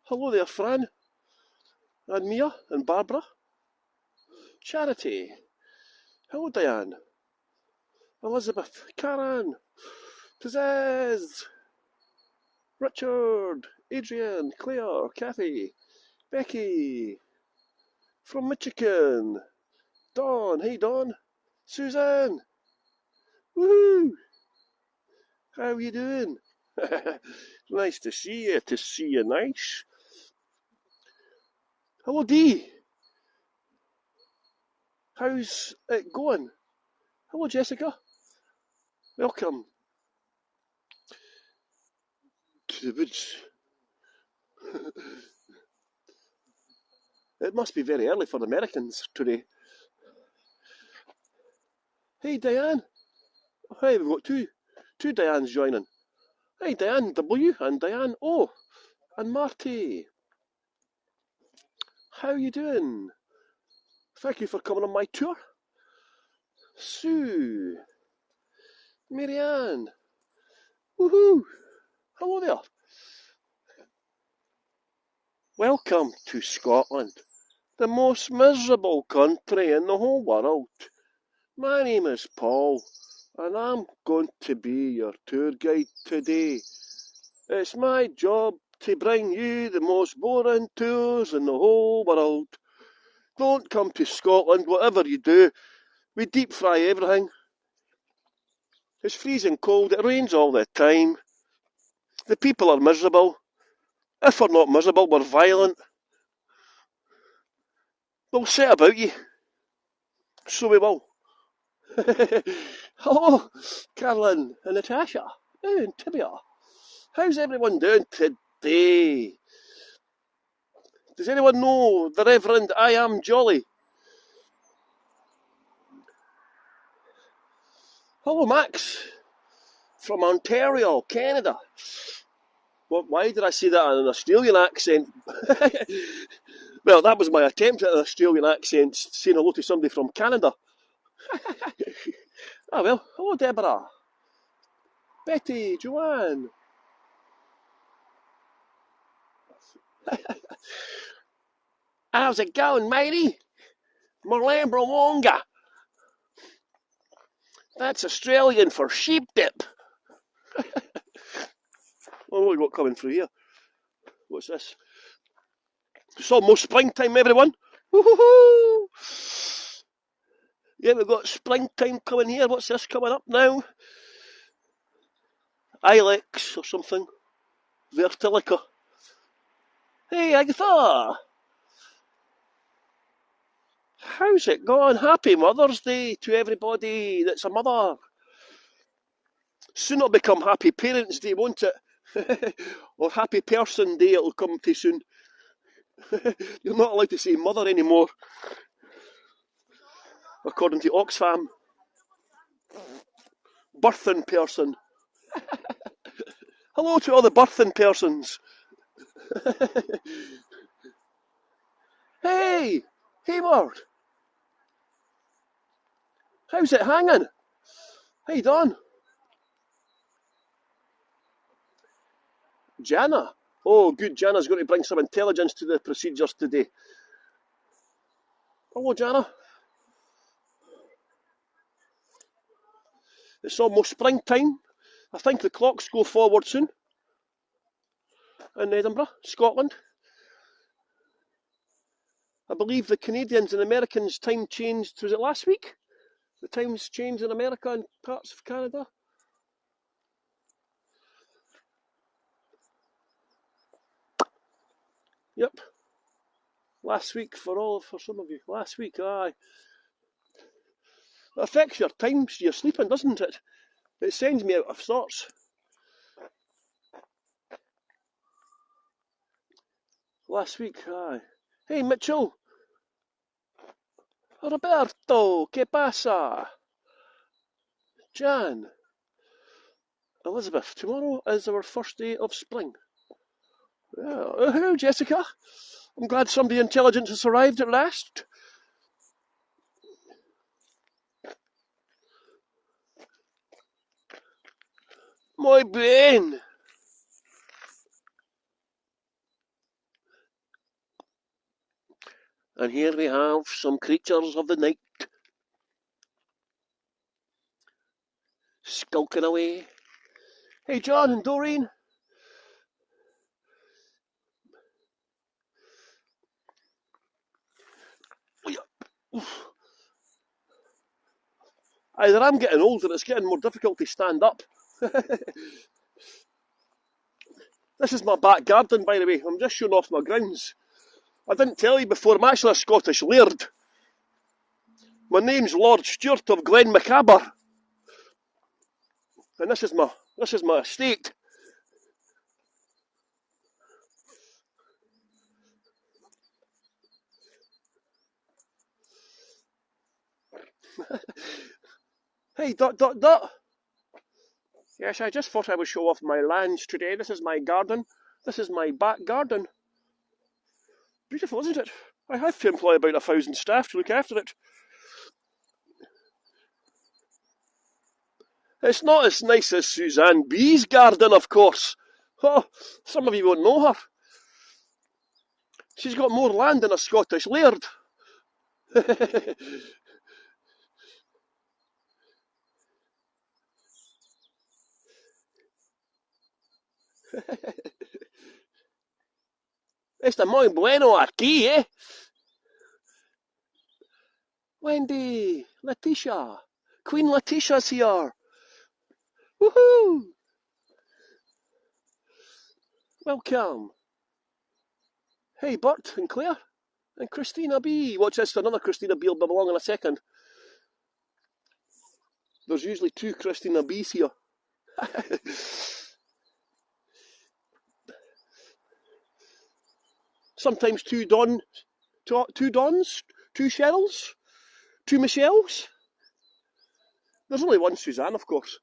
Hello there, Fran, and Mia, and Barbara. Charity. Hello, Diane. Elizabeth. Karen. Pizzazz. Richard. Adrian. Claire. Kathy. Becky. From Michigan. Dawn. Hey, Dawn. Suzanne. Woohoo! How you doing? Nice to see you. To see you nice. Hello, Dee. How's it going? Hello, Jessica. Welcome to the woods. It must be very early for the Americans today. Hey, Diane. Hey, we've got two Dianes joining. Hey, Diane W and Diane O and Marty. How you doing? Thank you for coming on my tour. Sue. Marianne. Woohoo! Hello there. Welcome to Scotland, the most miserable country in the whole world. My name is Paul, and I'm going to be your tour guide today. It's my job to bring you the most boring tours in the whole world. Don't come to Scotland, whatever you do. We deep fry everything. It's freezing cold, it rains all the time. The people are miserable. If we're not miserable, we're violent. We'll set about you. So we will. Hello, Carolyn and Natasha and Tibia. How's everyone doing today? Does anyone know the Reverend I Am Jolly? Hello, Max from Ontario, Canada. Well, why did I say that in an Australian accent? Well, that was my attempt at an Australian accent, saying hello to somebody from Canada. Ah, well, hello, Deborah. Betty, Joanne. How's it going, matey? Merlambra Wonga. That's Australian for sheep dip. What have we got coming through here? What's this? It's almost springtime, everyone. Woo-hoo-hoo! Yeah, we've got springtime coming here. What's this coming up now? Ilex or something. Vertilica. Hey, Agatha. How's it going? Happy Mother's Day to everybody that's a mother. Soon it'll become Happy Parents' Day, won't it? Or Happy Person Day, it'll come too soon. You're not allowed to say mother anymore, according to Oxfam. Birthing person. Hello to all the birthing persons. Hey, Hayward. How's it hanging? Hey, Don. Jana. Oh, good. Jana's going to bring some intelligence to the procedures today. Hello, Jana. It's almost springtime. I think the clocks go forward soon in Edinburgh, Scotland. I believe the Canadians and Americans' time changed, was it last week? The times changed in America and parts of Canada. Yep. Last week for some of you. Last week, aye. It affects your times you're sleeping, doesn't it? It sends me out of sorts. Last week, aye. Hey, Mitchell. Roberto, ¿qué pasa? Jan. Elizabeth, tomorrow is our first day of spring. Yeah. Hello, Jessica. I'm glad somebody intelligent has arrived at last. Muy bien. And here we have some creatures of the night skulking away. Hey, John and Doreen. Either I'm getting older, it's getting more difficult to stand up. This is my back garden, by the way. I'm just showing off my grounds. I didn't tell you before, I'm actually a Scottish laird. My name's Lord Stewart of Glen Macabre. And this is my estate. Hey, dot, dot, dot. Yes, I just thought I would show off my lands today. This is my garden. This is my back garden. Beautiful, isn't it? I have to employ about 1,000 staff to look after it. It's not as nice as Suzanne B's garden, of course. Oh, some of you won't know her. She's got more land than a Scottish laird. Está muy bueno aquí, eh? Wendy, Letitia, Queen Letitia's here. Woohoo! Welcome. Hey, Bert and Claire and Christina B. Watch this, another Christina B will be along in a second. There's usually 2 Christina B's here. Sometimes 2 Dons, 2 Cheryls, 2 Michelles. There's only 1 Suzanne, of course.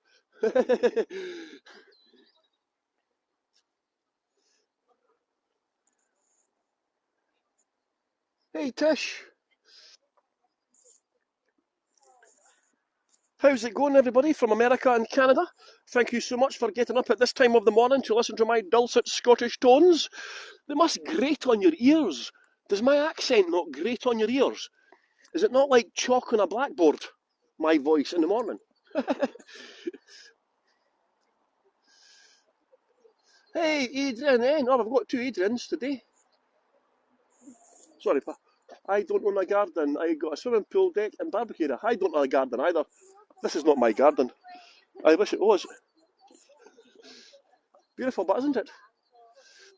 Hey, Tish. How's it going, everybody from America and Canada? Thank you so much for getting up at this time of the morning to listen to my dulcet Scottish tones. They must grate on your ears. Does my accent not grate on your ears? Is it not like chalk on a blackboard, my voice in the morning? Hey, Adrian, eh? No, I've got 2 Adrians today. Sorry, pa. I don't own a garden. I got a swimming pool deck and barbecue area. I don't own a garden either. This is not my garden. I wish it was. Beautiful, but isn't it?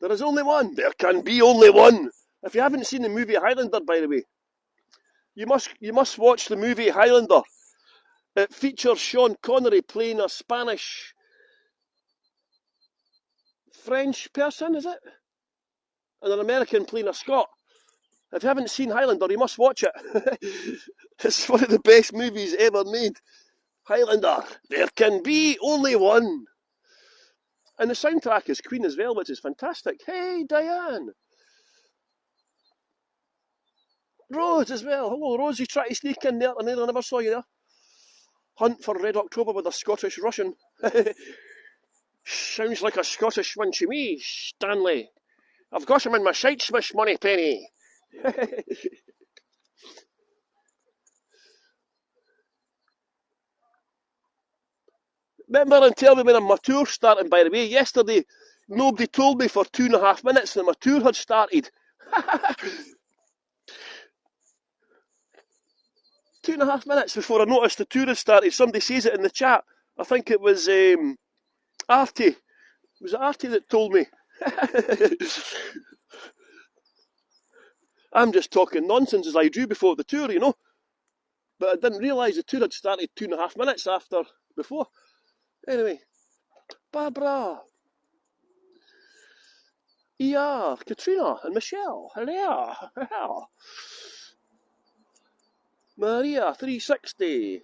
There is only one. There can be only one. If you haven't seen the movie Highlander, by the way, you must watch the movie Highlander. It features Sean Connery playing a Spanish French person, is it? And an American playing a Scot. If you haven't seen Highlander, you must watch it. It's one of the best movies ever made. Highlander, there can be only one. And the soundtrack is Queen as well, which is fantastic. Hey, Diane. Rose as well. Hello, Rose. You try to sneak in there, and I never saw you there. Hunt for Red October with a Scottish Russian. Sounds like a Scottish one to me, Stanley. I've got him in my shite swish money penny. Remember and tell me when my tour starting, by the way. Yesterday, nobody told me for 2.5 minutes and my tour had started. 2.5 minutes before I noticed the tour had started. Somebody says it in the chat. I think it was Artie. Was it Artie that told me? I'm just talking nonsense as I do before the tour, you know. But I didn't realise the tour had started 2.5 minutes before. Anyway, Barbara, ER, Katrina, and Michelle. Hello. Maria, 360.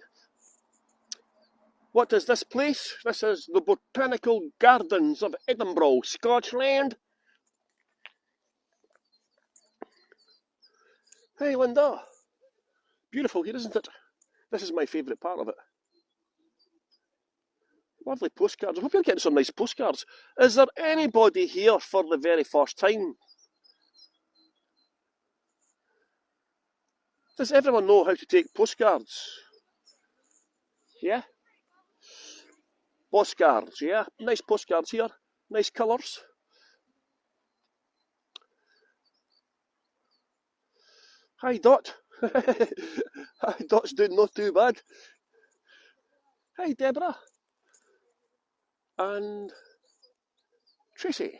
What is this place? This is the Botanical Gardens of Edinburgh, Scotland. Hey, Linda. Beautiful here, isn't it? This is my favourite part of it. Lovely postcards. I hope you're getting some nice postcards. Is there anybody here for the very first time? Does everyone know how to take postcards? Yeah? Postcards, yeah? Nice postcards here. Nice colours. Hi, Dot. Hi, Dot's doing not too bad. Hi, Deborah. And Tracy.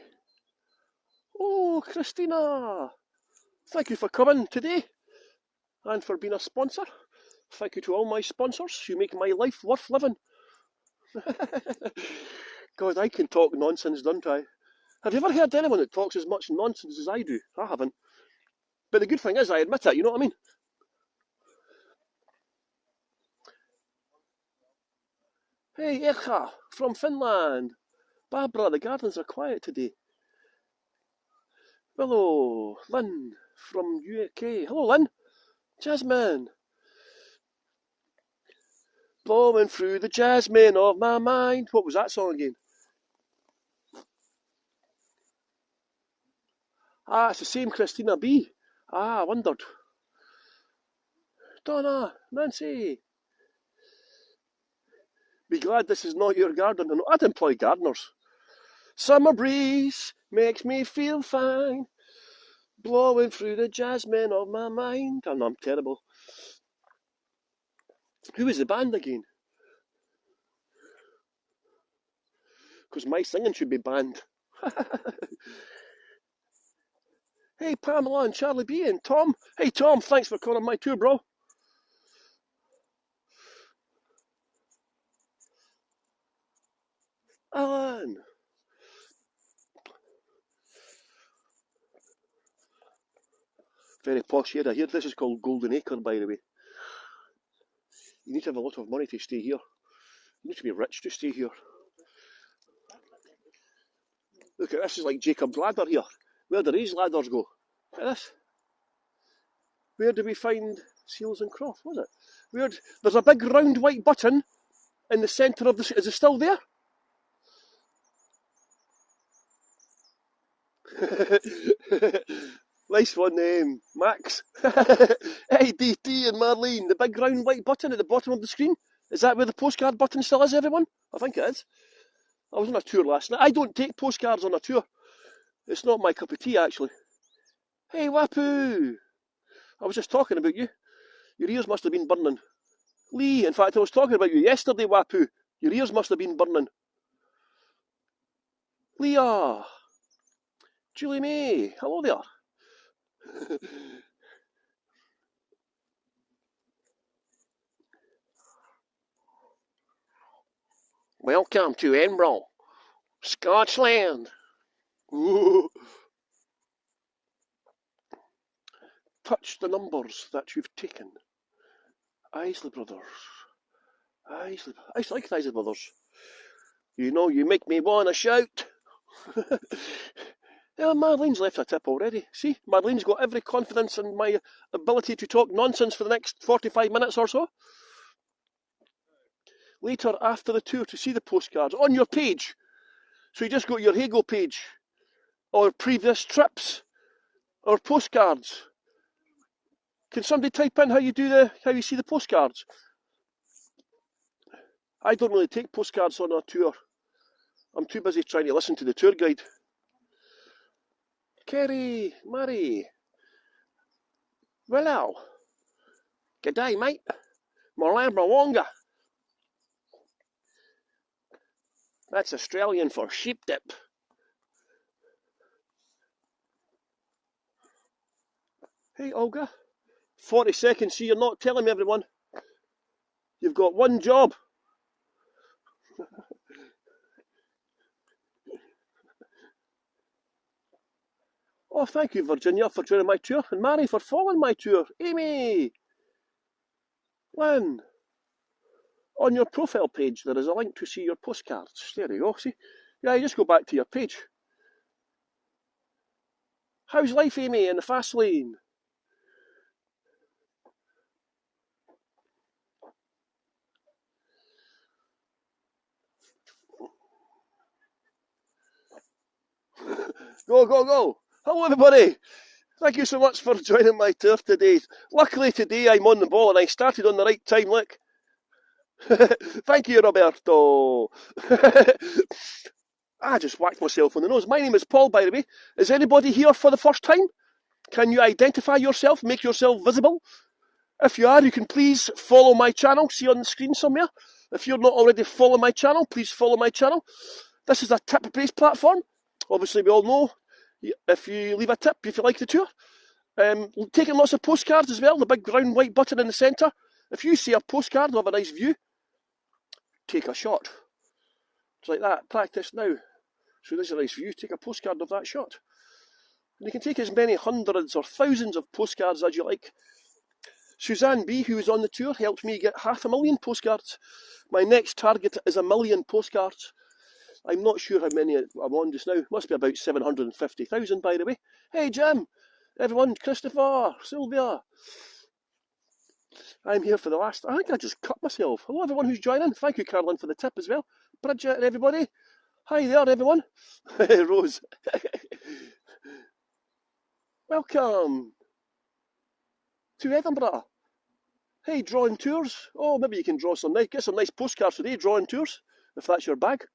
Oh, Christina. Thank you for coming today and for being a sponsor. Thank you to all my sponsors. You make my life worth living. God, I can talk nonsense, don't I? Have you ever heard anyone that talks as much nonsense as I do? I haven't. But the good thing is I admit it, you know what I mean? Hey, Erka from Finland. Barbara, the gardens are quiet today. Hello, Lynn from UK. Hello, Lynn. Jasmine. Blowing through the jasmine of my mind. What was that song again? Ah, it's the same Christina B. Ah, I wondered. Donna, Nancy. Be glad this is not your garden. No, I'd employ gardeners. Summer breeze makes me feel fine. Blowing through the jasmine of my mind. Oh, no, I'm terrible. Who is the band again? Because my singing should be banned. Hey, Pamela and Charlie B and Tom. Hey, Tom, thanks for coming on my tour, bro. Alan. Very posh area here. This is called Golden Acre, by the way. You need to have a lot of money to stay here. You need to be rich to stay here. Look at this, is like Jacob's Ladder here. Where do these ladders go? Look at this. Where do we find Seals and Croft, was it? There's a big round white button in the centre of the... Is it still there? Nice one, Max. Hey, DT and Marlene, the big round white button at the bottom of the screen. Is that where the postcard button still is, everyone? I think it is. I was on a tour last night. I don't take postcards on a tour. It's not my cup of tea, actually. Hey, Wapu! I was just talking about you. Your ears must have been burning. Lee, in fact, I was talking about you yesterday, Wapu. Your ears must have been burning. Leah! Julie May, hello there. Welcome to Edinburgh, Scotland. Ooh. Touch the numbers that you've taken. Isley Brothers. I like the Isley Brothers. You know, you make me want to shout. Yeah, Marlene's left a tip already. See, Marlene's got every confidence in my ability to talk nonsense for the next 45 minutes or so. Later, after the tour, to see the postcards on your page. So you just go to your Hago page, or previous trips, or postcards. Can somebody type in how you see the postcards? I don't really take postcards on a tour. I'm too busy trying to listen to the tour guide. Kerry, Murray. Hello. G'day, mate. Malabra Wonga. That's Australian for sheep dip. Hey, Olga. 40 seconds, see, you're not telling me, everyone. You've got one job. Oh, thank you, Virginia, for joining my tour, and Mary for following my tour. Amy! Lynn! On your profile page, there is a link to see your postcards. There you go, see? Yeah, you just go back to your page. How's life, Amy, in the fast lane? Go, go, go! Hello, everybody! Thank you so much for joining my tour today. Luckily today I'm on the ball and I started on the right time, look. Thank you, Roberto. I just whacked myself on the nose. My name is Paul, by the way. Is anybody here for the first time? Can you identify yourself, make yourself visible? If you are, you can please follow my channel, see on the screen somewhere. If you're not already following my channel, please follow my channel. This is a tip-based platform. Obviously, we all know if you leave a tip, if you like the tour. Taking lots of postcards as well, the big round white button in the centre. If you see a postcard of a nice view, take a shot. It's like that, practice now. So there's a nice view, take a postcard of that shot. And you can take as many hundreds or thousands of postcards as you like. Suzanne B, who was on the tour, helped me get 500,000 postcards. My next target is 1 million postcards. I'm not sure how many I'm on just now. Must be about 750,000, by the way. Hey, Jim, everyone, Christopher, Sylvia. I'm here for the last... I think I just cut myself. Hello, everyone who's joining. Thank you, Caroline, for the tip as well. Bridget and everybody. Hi there, everyone. Rose. Welcome to Edinburgh. Hey, drawing tours. Oh, maybe you can draw some nice, get some nice postcards today, drawing tours, if that's your bag.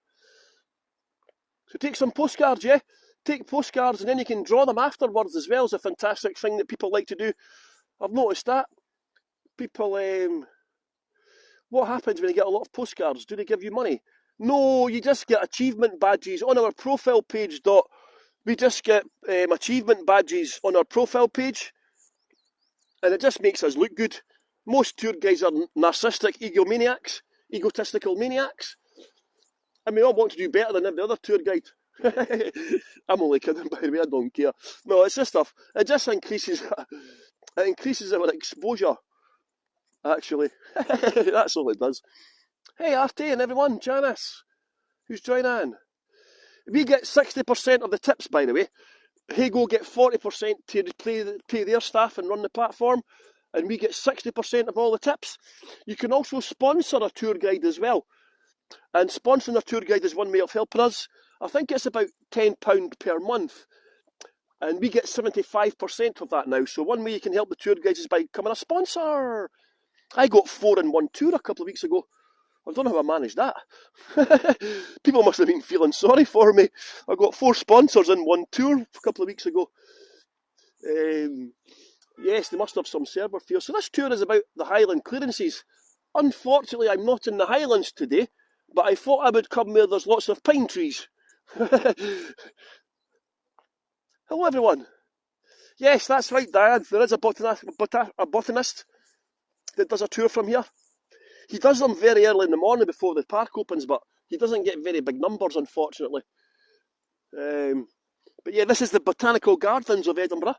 So take some postcards, yeah? Take postcards and then you can draw them afterwards as well. It's a fantastic thing that people like to do. I've noticed that. People, what happens when you get a lot of postcards? Do they give you money? No, you just get achievement badges on our profile page. We just get achievement badges on our profile page, and it just makes us look good. Most tour guides are narcissistic egomaniacs, egotistical maniacs, and we all want to do better than every other tour guide. I'm only kidding, by the way, I don't care. No, it's just stuff. It just increases our exposure, actually. That's all it does. Hey, Artie and everyone, Janice, who's joining. We get 60% of the tips, by the way. Hago get 40% to pay their staff and run the platform, and we get 60% of all the tips. You can also sponsor a tour guide as well. And sponsoring a tour guide is one way of helping us. I think it's about £10 per month. And we get 75% of that now. So one way you can help the tour guides is by becoming a sponsor. I got 4 in one tour a couple of weeks ago. I don't know how I managed that. People must have been feeling sorry for me. I got 4 sponsors in one tour a couple of weeks ago. Yes, they must have some server fear. So this tour is about the Highland Clearances. Unfortunately, I'm not in the Highlands today, but I thought I would come where there's lots of pine trees. Hello, everyone. Yes, that's right, Diane. There is a botanist that does a tour from here. He does them very early in the morning before the park opens, but he doesn't get very big numbers, unfortunately. But yeah, this is the Botanical Gardens of Edinburgh.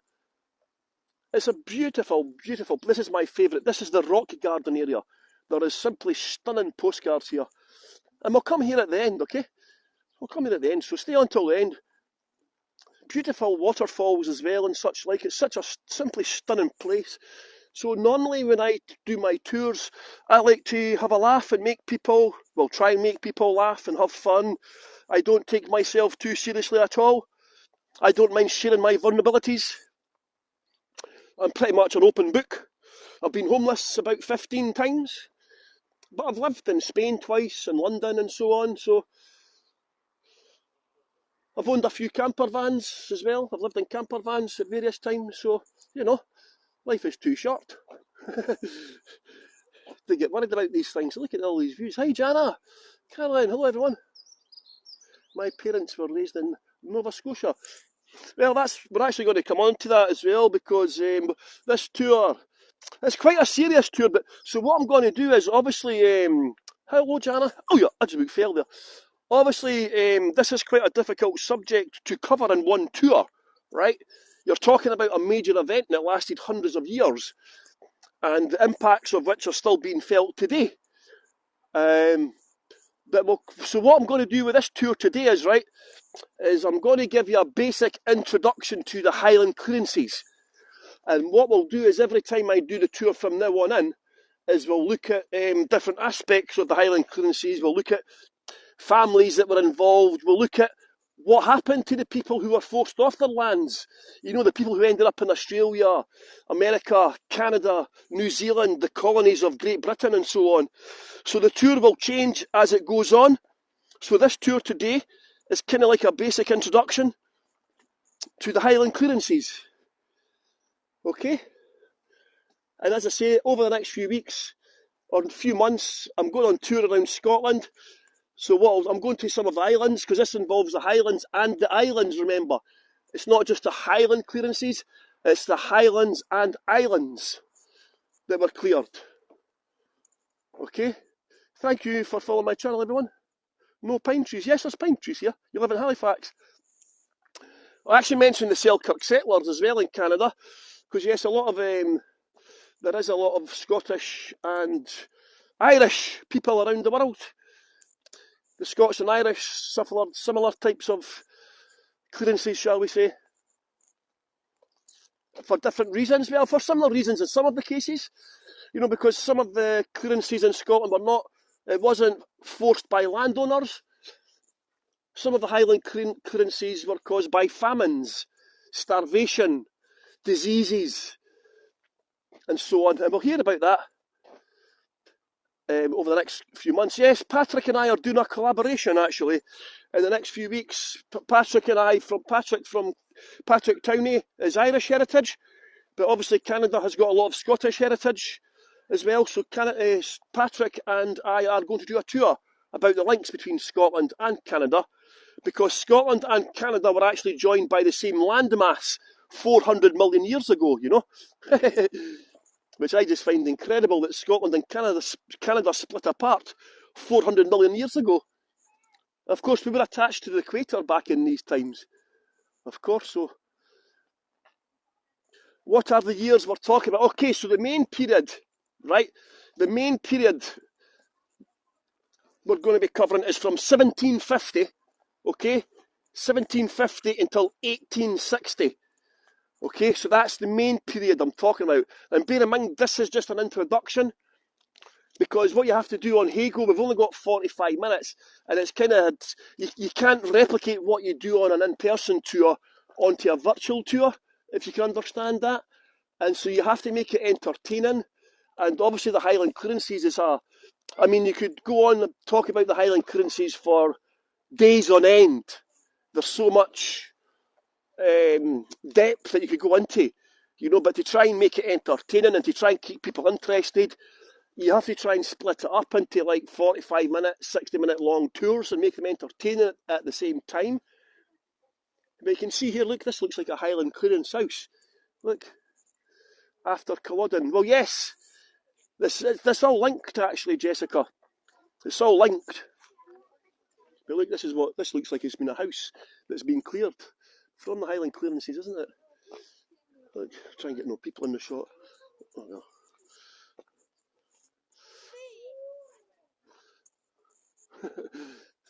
It's a beautiful, beautiful... This is my favourite. This is the rock garden area. There is simply stunning postcards here. And we'll come here at the end, okay? We'll come here at the end, so stay on till the end. Beautiful waterfalls as well and such like. It's such a simply stunning place. So normally when I do my tours, I like to have a laugh and make people, well, try and make people laugh and have fun. I don't take myself too seriously at all. I don't mind sharing my vulnerabilities. I'm pretty much an open book. I've been homeless about 15 times, but I've lived in Spain twice and London and so on, so I've owned a few camper vans as well. I've lived in camper vans at various times, so, you know, life is too short to get worried about these things. Look at all these views. Hi, Jana. Caroline, hello, everyone. My parents were raised in Nova Scotia. Well, we're actually going to come on to that as well, because this tour, it's quite a serious tour. But so what I'm going to do is, obviously, hello, Jana. Oh, yeah, I just about fell there. Obviously, this is quite a difficult subject to cover in one tour, right? You're talking about a major event that lasted hundreds of years, and the impacts of which are still being felt today. So what I'm going to do with this tour today is I'm going to give you a basic introduction to the Highland Clearances. And what we'll do is every time I do the tour from now on in, is we'll look at different aspects of the Highland Clearances. We'll look at families that were involved. We'll look at What happened to the people who were forced off their lands? You know, the people who ended up in Australia, America, Canada, New Zealand, the colonies of Great Britain and so on. So the tour will change as it goes on. So this tour today is kind of like a basic introduction to the Highland Clearances. Okay? And as I say, over the next few weeks or a few months, I'm going on tour around Scotland. So I'm going to some of the islands, because this involves the Highlands and the islands, remember. It's not just the Highland Clearances, it's the Highlands and islands that were cleared. Okay? Thank you for following my channel, everyone. No pine trees. Yes, there's pine trees here. You live in Halifax. I actually mentioned the Selkirk settlers as well in Canada, because yes, there is a lot of Scottish and Irish people around the world. The Scots and Irish suffered similar types of clearances, shall we say, for different reasons. Well, for similar reasons in some of the cases, you know, because some of the clearances in Scotland it wasn't forced by landowners. Some of the Highland clearances were caused by famines, starvation, diseases, and so on. And we'll hear about that over the next few months. Yes, Patrick and I are doing a collaboration actually in the next few weeks. Patrick Towney is Irish heritage, but obviously Canada has got a lot of Scottish heritage as well. So Patrick and I are going to do a tour about the links between Scotland and Canada, because Scotland and Canada were actually joined by the same landmass 400 million years ago, you know. Which I just find incredible, that Scotland and Canada split apart 400 million years ago. Of course, we were attached to the equator back in these times. Of course, so what are the years we're talking about? Okay, so the main period, right? The main period we're going to be covering is from 1750, okay? 1750 until 1860. Okay, so that's the main period I'm talking about. And bear in mind, this is just an introduction, because what you have to do on Hago, we've only got 45 minutes, and it's kind of, you can't replicate what you do on an in-person tour onto a virtual tour, if you can understand that. And so you have to make it entertaining. And obviously the Highland Clearances you could go on and talk about the Highland Clearances for days on end. There's so much depth that you could go into, you know, but to try and make it entertaining and to try and keep people interested, you have to try and split it up into like 45-minute, 60-minute long tours and make them entertaining at the same time. But you can see here, look, this looks like a Highland Clearance house. Look, after Culloden. Well, yes, this all linked actually, Jessica. It's all linked. But look, this is what this looks like. It's been a house that's been cleared from the Highland Clearances, isn't it? Look, try and get no people in the shot. Oh, no.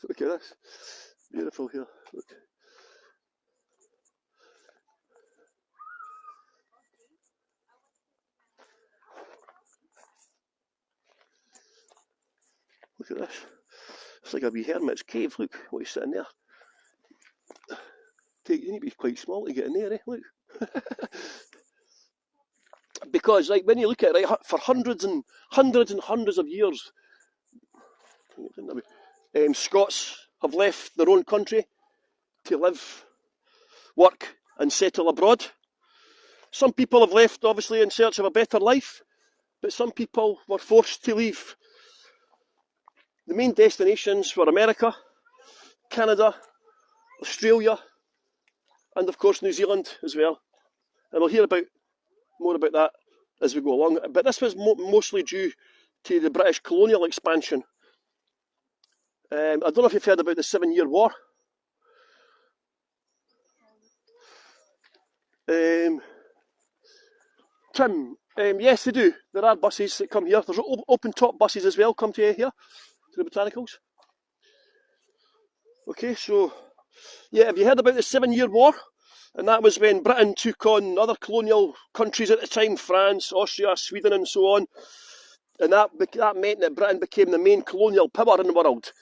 Look at this. Beautiful here. Look. Look at this. It's like a wee hermit's cave. Look what he's sitting there. You need to be quite small to get in there, eh? Look. Because, like, when you look at it, right, for hundreds and hundreds of years, Scots have left their own country to live, work, and settle abroad. Some people have left, obviously, in search of a better life, but some people were forced to leave. The main destinations were America, Canada, Australia, and of course New Zealand as well. And we'll hear more about that as we go along. But this was mostly due to the British colonial expansion. I don't know if you've heard about the 7-Year War. Tim, yes, they do. There are buses that come here. There's open top buses as well come to here, to the Botanicals. Okay, so, yeah, have you heard about the 7-Year War? And that was when Britain took on other colonial countries at the time, France, Austria, Sweden, and so on. And that meant that Britain became the main colonial power in the world.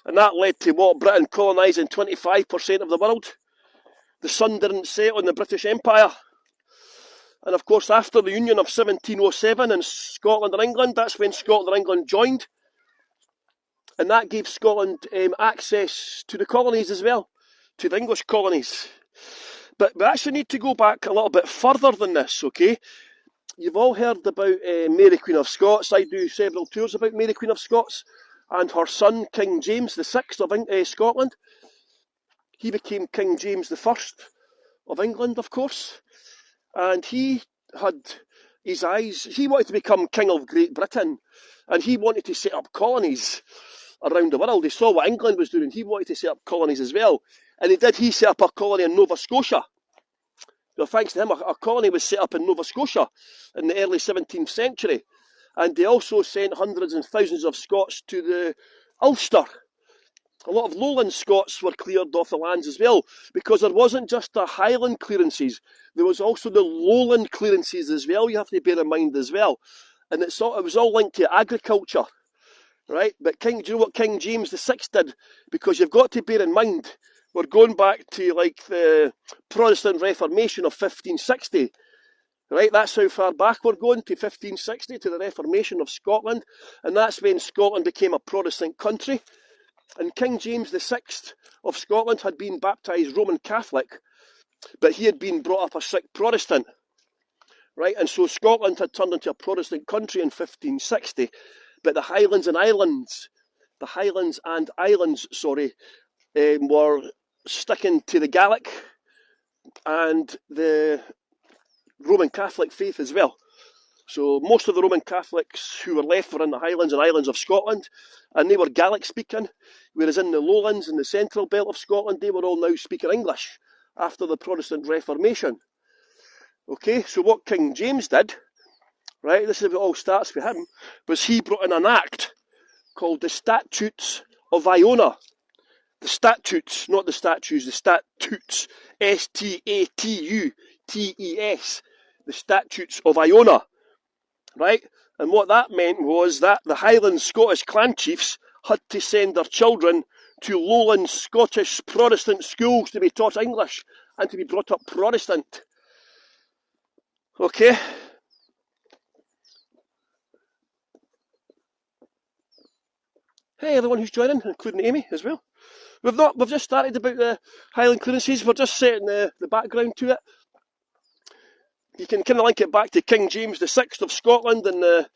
And that led to what? Britain colonising 25% of the world. The sun didn't set on the British Empire. And of course, after the Union of 1707 in Scotland and England, that's when Scotland and England joined. And that gave Scotland access to the colonies as well, to the English colonies. But we actually need to go back a little bit further than this, okay? You've all heard about Mary Queen of Scots. I do several tours about Mary Queen of Scots and her son, King James VI of Scotland. He became King James I of England, of course. And he had his eyes, he wanted to become King of Great Britain. And he wanted to set up colonies around the world. He saw what England was doing. He wanted to set up colonies as well. And he did. He set up a colony in Nova Scotia. Well, thanks to him, a colony was set up in Nova Scotia in the early 17th century. And they also sent hundreds and thousands of Scots to the Ulster. A lot of lowland Scots were cleared off the lands as well, because there wasn't just the Highland clearances, there was also the lowland clearances as well, you have to bear in mind as well. And it was all linked to agriculture, right? But do you know what King James VI did? Because you've got to bear in mind, we're going back to like the Protestant Reformation of 1560, right? That's how far back we're going, to 1560, to the Reformation of Scotland. And that's when Scotland became a Protestant country. And King James VI of Scotland had been baptised Roman Catholic, but he had been brought up a strict Protestant, right? And so Scotland had turned into a Protestant country in 1560, but the Highlands and Islands, were sticking to the Gaelic and the Roman Catholic faith as well. So most of the Roman Catholics who were left were in the Highlands and Islands of Scotland, and they were Gaelic speaking, whereas in the lowlands and the central belt of Scotland, they were all now speaking English after the Protestant Reformation. Okay, so what King James did, right, this is how it all starts with him, was he brought in an act called the Statutes of Iona. The statutes, not the statues, the statutes, S-T-A-T-U-T-E-S, the Statutes of Iona. Right? And what that meant was that the Highland Scottish clan chiefs had to send their children to lowland Scottish Protestant schools to be taught English and to be brought up Protestant. Okay? Hey, everyone who's joining, including Amy as well. We've just started about the Highland clearances. We're just setting the background to it. You can kind of link it back to King James VI of Scotland and the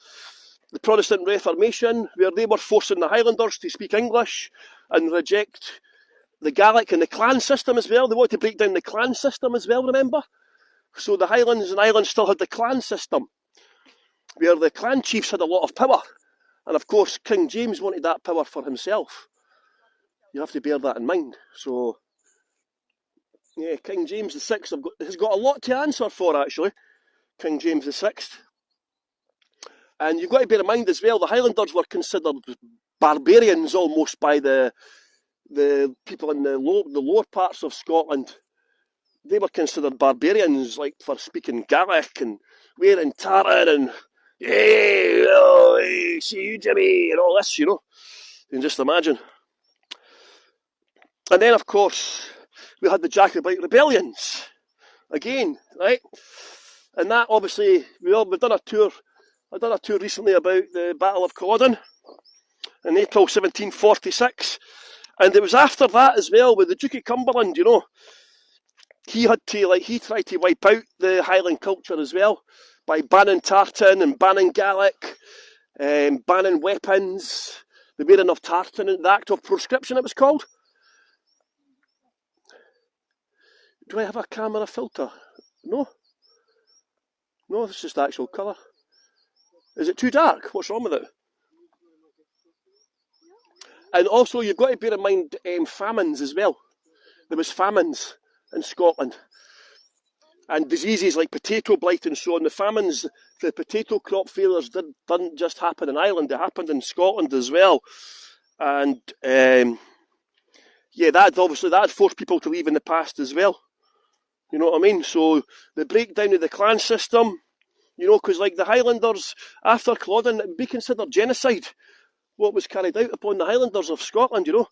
Protestant Reformation, where they were forcing the Highlanders to speak English and reject the Gaelic and the clan system as well. They wanted to break down the clan system as well, remember? So the Highlands and Islands still had the clan system, where the clan chiefs had a lot of power. And of course, King James wanted that power for himself. You have to bear that in mind. So, yeah, King James VI has got a lot to answer for, actually. King James VI. And you've got to bear in mind as well, the Highlanders were considered barbarians almost by the people in the lower parts of Scotland. They were considered barbarians, like for speaking Gaelic and wearing tartan and hey, oh, hey, see you, Jimmy, and all this, you know. You can just imagine. And then, of course, we had the Jacobite rebellions again, right? And that, obviously, we've done a tour. I've done a tour recently about the Battle of Culloden in April 1746. And it was after that as well, with the Duke of Cumberland, you know. He tried to wipe out the Highland culture as well by banning tartan and banning Gaelic, banning weapons, the wearing of tartan, the Act of Proscription it was called. Do I have a camera filter? No. No, it's just the actual colour. Is it too dark? What's wrong with it? And also, you've got to bear in mind famines as well. There was famines in Scotland. And diseases like potato blight and so on. The famines, the potato crop failures didn't just happen in Ireland, they happened in Scotland as well. And that forced people to leave in the past as well. You know what I mean? So the breakdown of the clan system, you know, because like the Highlanders, after Culloden, it would be considered genocide. what was carried out upon the Highlanders of Scotland, you know.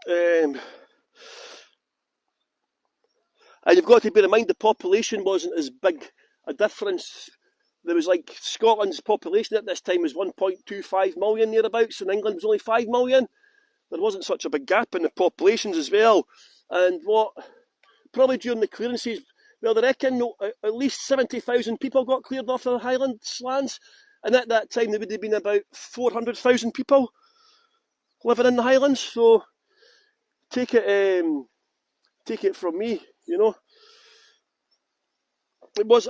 And you've got to bear in mind the population wasn't as big a difference. There was like Scotland's population at this time was 1.25 million thereabouts, and England was only 5 million. There wasn't such a big gap in the populations as well. And what probably during the clearances, well, they reckon at least 70,000 people got cleared off the Highlands lands, and at that time there would have been about 400,000 people living in the Highlands. So take it from me, you know.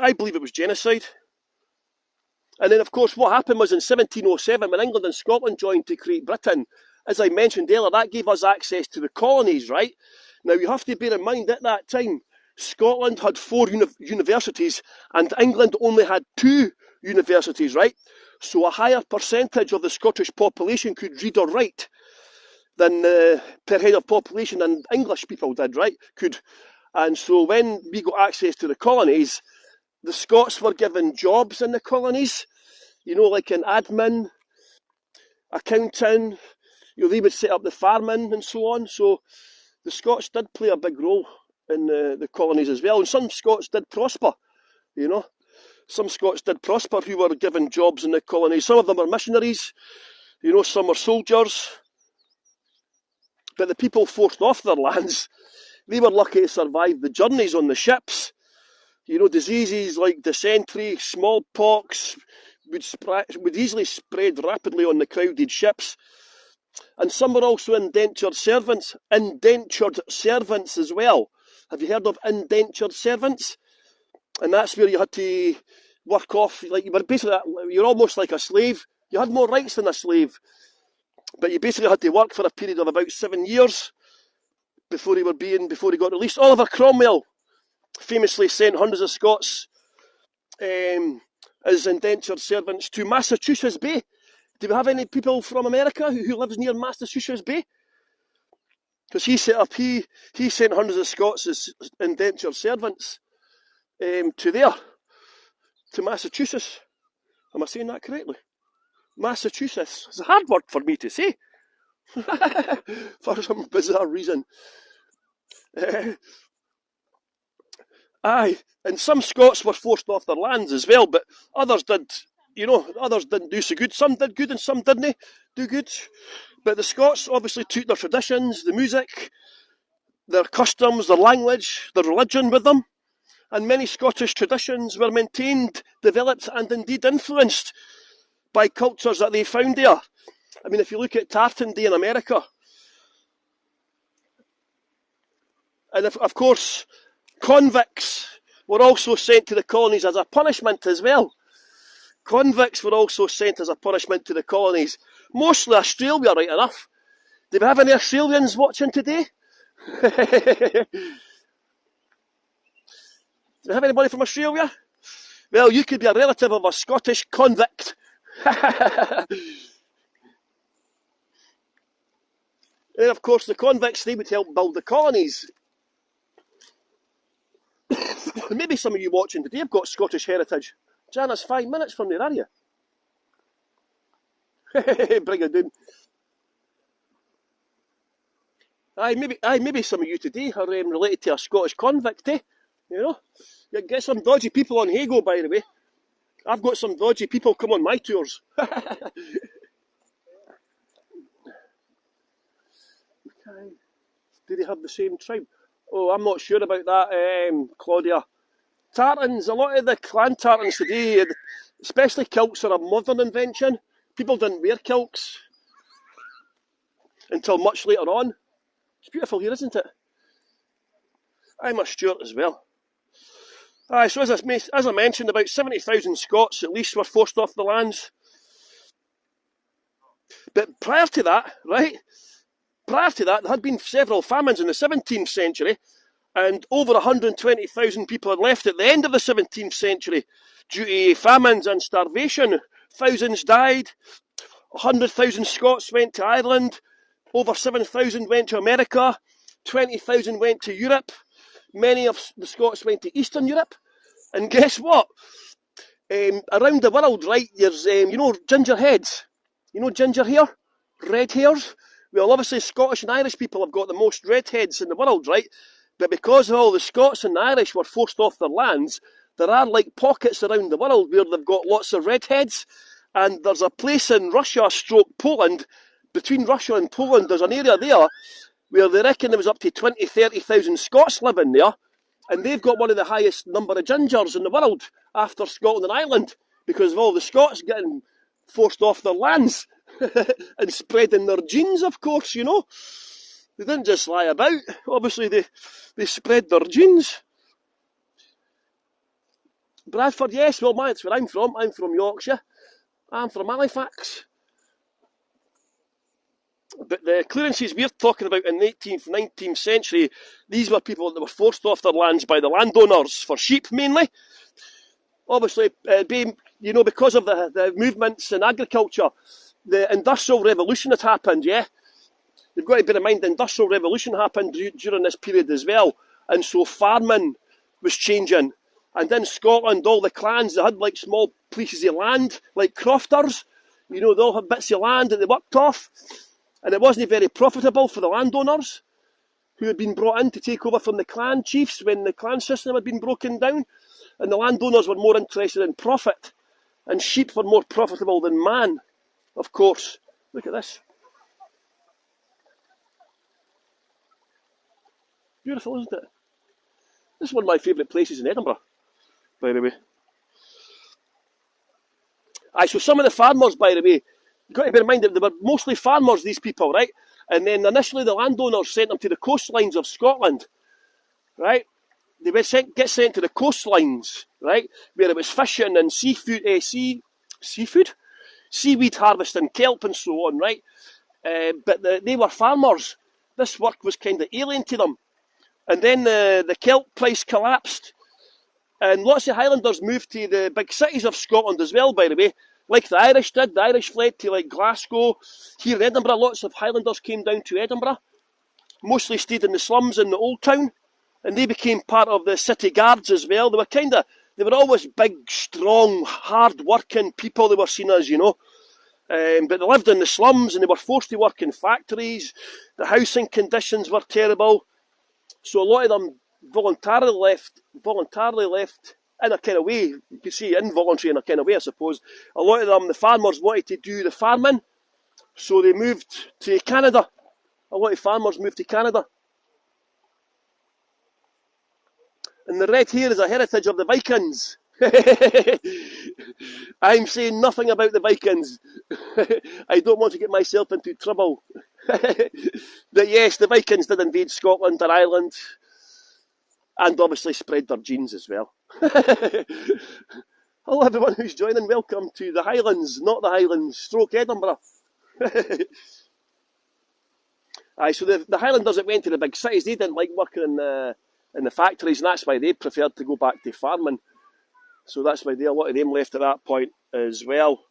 I believe it was genocide. And then, of course, what happened was in 1707, when England and Scotland joined to create Britain, as I mentioned earlier, that gave us access to the colonies, right? Now, you have to bear in mind, at that time, Scotland had 4 universities and England only had 2 universities, right? So a higher percentage of the Scottish population could read or write than per head of population than English people did, right? And so when we got access to the colonies, the Scots were given jobs in the colonies, you know, like in admin, accounting, you know, they would set up the farming and so on. So the Scots did play a big role in the colonies as well. And some Scots did prosper, you know. Some Scots did prosper who were given jobs in the colonies. Some of them were missionaries, you know, some were soldiers. But the people forced off their lands, they were lucky to survive the journeys on the ships. You know, diseases like dysentery, smallpox would easily spread rapidly on the crowded ships. And some were also indentured servants as well. Have you heard of indentured servants? And that's where you had to work off, like you were basically, you're almost like a slave. You had more rights than a slave, but you basically had to work for a period of about 7 years before he got released. Oliver Cromwell famously sent hundreds of Scots as indentured servants to Massachusetts Bay. Do we have any people from America who lives near Massachusetts Bay? Because he sent hundreds of Scots as indentured servants to Massachusetts. Am I saying that correctly? Massachusetts. It's a hard word for me to say. For some bizarre reason. And some Scots were forced off their lands as well, but others didn't do so good. Some did good and some didn't do good. But the Scots obviously took their traditions, the music, their customs, their language, their religion with them. And many Scottish traditions were maintained, developed, and indeed influenced by cultures that they found there. I mean, if you look at Tartan Day in America, and of course, convicts were also sent to the colonies as a punishment as well. Convicts were also sent as a punishment to the colonies. Mostly Australia, right enough. Do we have any Australians watching today? Do we have anybody from Australia? Well, you could be a relative of a Scottish convict. And of course, the convicts, they would help build the colonies. Maybe some of you watching today have got Scottish heritage. Jana's 5 minutes from there, are you? Bring it down. Maybe some of you today are related to a Scottish convict, eh? You know? You get some dodgy people on Hago, by the way. I've got some dodgy people come on my tours. Do they have the same tribe? Oh, I'm not sure about that, Claudia. Tartans, a lot of the clan tartans today, especially kilts, are a modern invention. People didn't wear kilts until much later on. It's beautiful here, isn't it? I'm a Stuart as well. So as I mentioned, about 70,000 Scots at least were forced off the lands. But prior to that, there had been several famines in the 17th century, and over 120,000 people had left at the end of the 17th century due to famines and starvation. Thousands died. 100,000 Scots went to Ireland. Over 7,000 went to America. 20,000 went to Europe. Many of the Scots went to Eastern Europe. And guess what? Around the world, right, there's, ginger heads. You know ginger hair? Red hairs? Well, obviously Scottish and Irish people have got the most redheads in the world, right? But because all the Scots and the Irish were forced off their lands, there are like pockets around the world where they've got lots of redheads. And there's a place in Russia stroke Poland, between Russia and Poland, there's an area there where they reckon there was up to 20, 30,000 Scots living there. And they've got one of the highest number of gingers in the world after Scotland and Ireland because of all the Scots getting forced off their lands and spreading their genes, of course, you know. They didn't just lie about. Obviously, they spread their genes. Bradford, yes, well, that's where I'm from. I'm from Yorkshire. I'm from Halifax. But the clearances we're talking about in the 18th, 19th century, these were people that were forced off their lands by the landowners for sheep, mainly. Obviously, because of the movements in agriculture, the Industrial Revolution had happened, yeah? You've got to bear in mind the Industrial Revolution happened during this period as well. And so farming was changing. And in Scotland, all the clans, they had like small pieces of land, like crofters. You know, they all had bits of land that they worked off. And it wasn't very profitable for the landowners who had been brought in to take over from the clan chiefs when the clan system had been broken down. And the landowners were more interested in profit. And sheep were more profitable than man, of course. Look at this. Beautiful, isn't it? This is one of my favourite places in Edinburgh, by the way. So some of the farmers, by the way, you've got to bear in mind that they were mostly farmers, these people, right? And then initially the landowners sent them to the coastlines of Scotland, right? They would get sent to the coastlines, right? Where it was fishing and seaweed harvesting, kelp and so on, right? But they were farmers. This work was kind of alien to them. And then the kelp price collapsed. And lots of Highlanders moved to the big cities of Scotland as well, by the way. Like the Irish did. The Irish fled to like Glasgow. Here in Edinburgh, lots of Highlanders came down to Edinburgh. Mostly stayed in the slums in the Old Town. And they became part of the city guards as well. They were always big, strong, hard-working people they were seen as, you know. But they lived in the slums and they were forced to work in factories. The housing conditions were terrible. So a lot of them voluntarily left in a kind of way. You can see involuntary in a kind of way, I suppose. A lot of them, the farmers wanted to do the farming, so they moved to Canada. A lot of farmers moved to Canada. And the red hair is a heritage of the Vikings. I'm saying nothing about the Vikings. I don't want to get myself into trouble. But yes, the Vikings did invade Scotland and Ireland, and obviously spread their genes as well. Hello everyone who's joining, welcome to the Highlands, not the Highlands, stroke Edinburgh. So the Highlanders that went to the big cities, they didn't like working in the factories, and that's why they preferred to go back to farming. So that's why a lot of them left at that point as well,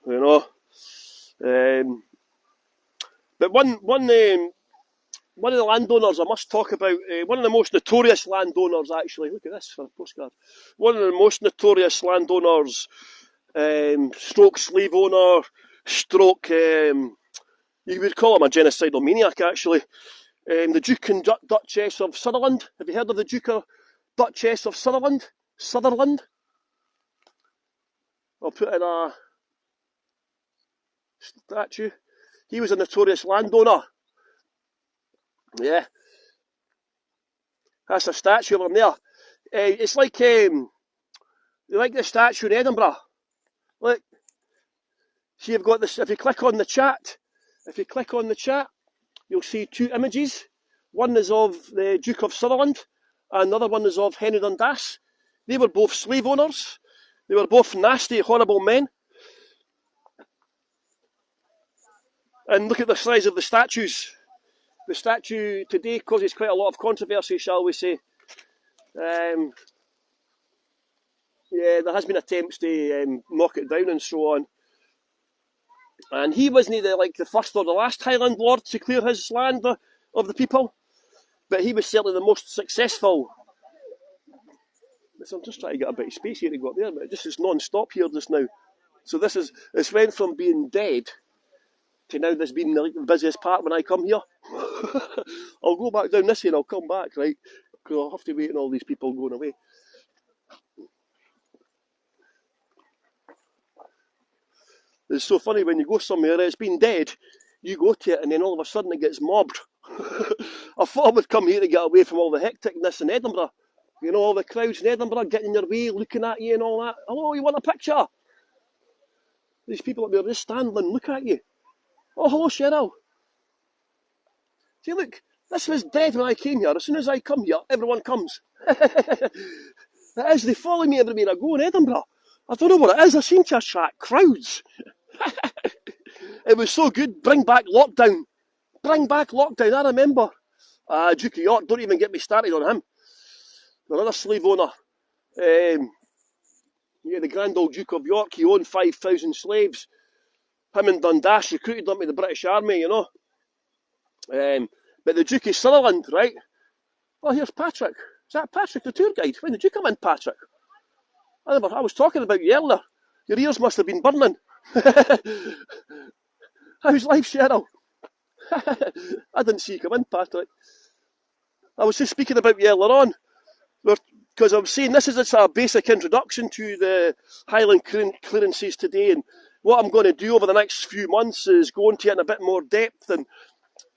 you know. But one of the landowners I must talk about, one of the most notorious landowners actually, look at this for a postcard, one of the most notorious landowners, stroke slave owner, stroke, you would call him a genocidal maniac actually, the Duke and Duchess of Sutherland. Have you heard of the Duke or Duchess of Sutherland? I'll put in a statue. He was a notorious landowner. Yeah. That's a statue of him there. It's like the statue in Edinburgh. Look. See, you've got this. If you click on the chat, you'll see two images. One is of the Duke of Sutherland, and another one is of Henry Dundas. They were both slave owners. They were both nasty, horrible men. And look at the size of the statues. The statue today causes quite a lot of controversy, shall we say. Yeah, there has been attempts to knock it down and so on. And he wasn't the first or the last Highland lord to clear his land of the people, but he was certainly the most successful. So I'm just trying to get a bit of space here to go up there, but it just is non-stop here just now. So it's went from being dead to now this being like the busiest part when I come here. I'll go back down this way and I'll come back, right? Because I'll have to wait on all these people going away. It's so funny when you go somewhere, it's been dead, you go to it and then all of a sudden it gets mobbed. I thought I would come here to get away from all the hecticness in Edinburgh. You know, all the crowds in Edinburgh getting in your way, looking at you and all that. Hello, you want a picture? These people up there just stand and look at you. Oh, hello, Cheryl. See, look, this was dead when I came here. As soon as I come here, everyone comes. It is, they follow me everywhere I go in Edinburgh. I don't know what it is, I seem to attract crowds. It was so good. Bring back lockdown. Bring back lockdown, I remember. Duke of York, don't even get me started on him. Another slave owner. Yeah, the grand old Duke of York, he owned 5,000 slaves. Him and Dundas recruited them to the British Army, you know. But the Duke of Sutherland, right? Oh, here's Patrick. Is that Patrick, the tour guide? When did you come in, Patrick? I was talking about you earlier. Your ears must have been burning. How's life, Cheryl? I didn't see you come in, Patrick. I was just speaking about you earlier on. Because I'm saying this is just a basic introduction to the Highland Clearances today. And what I'm going to do over the next few months is go into it in a bit more depth and,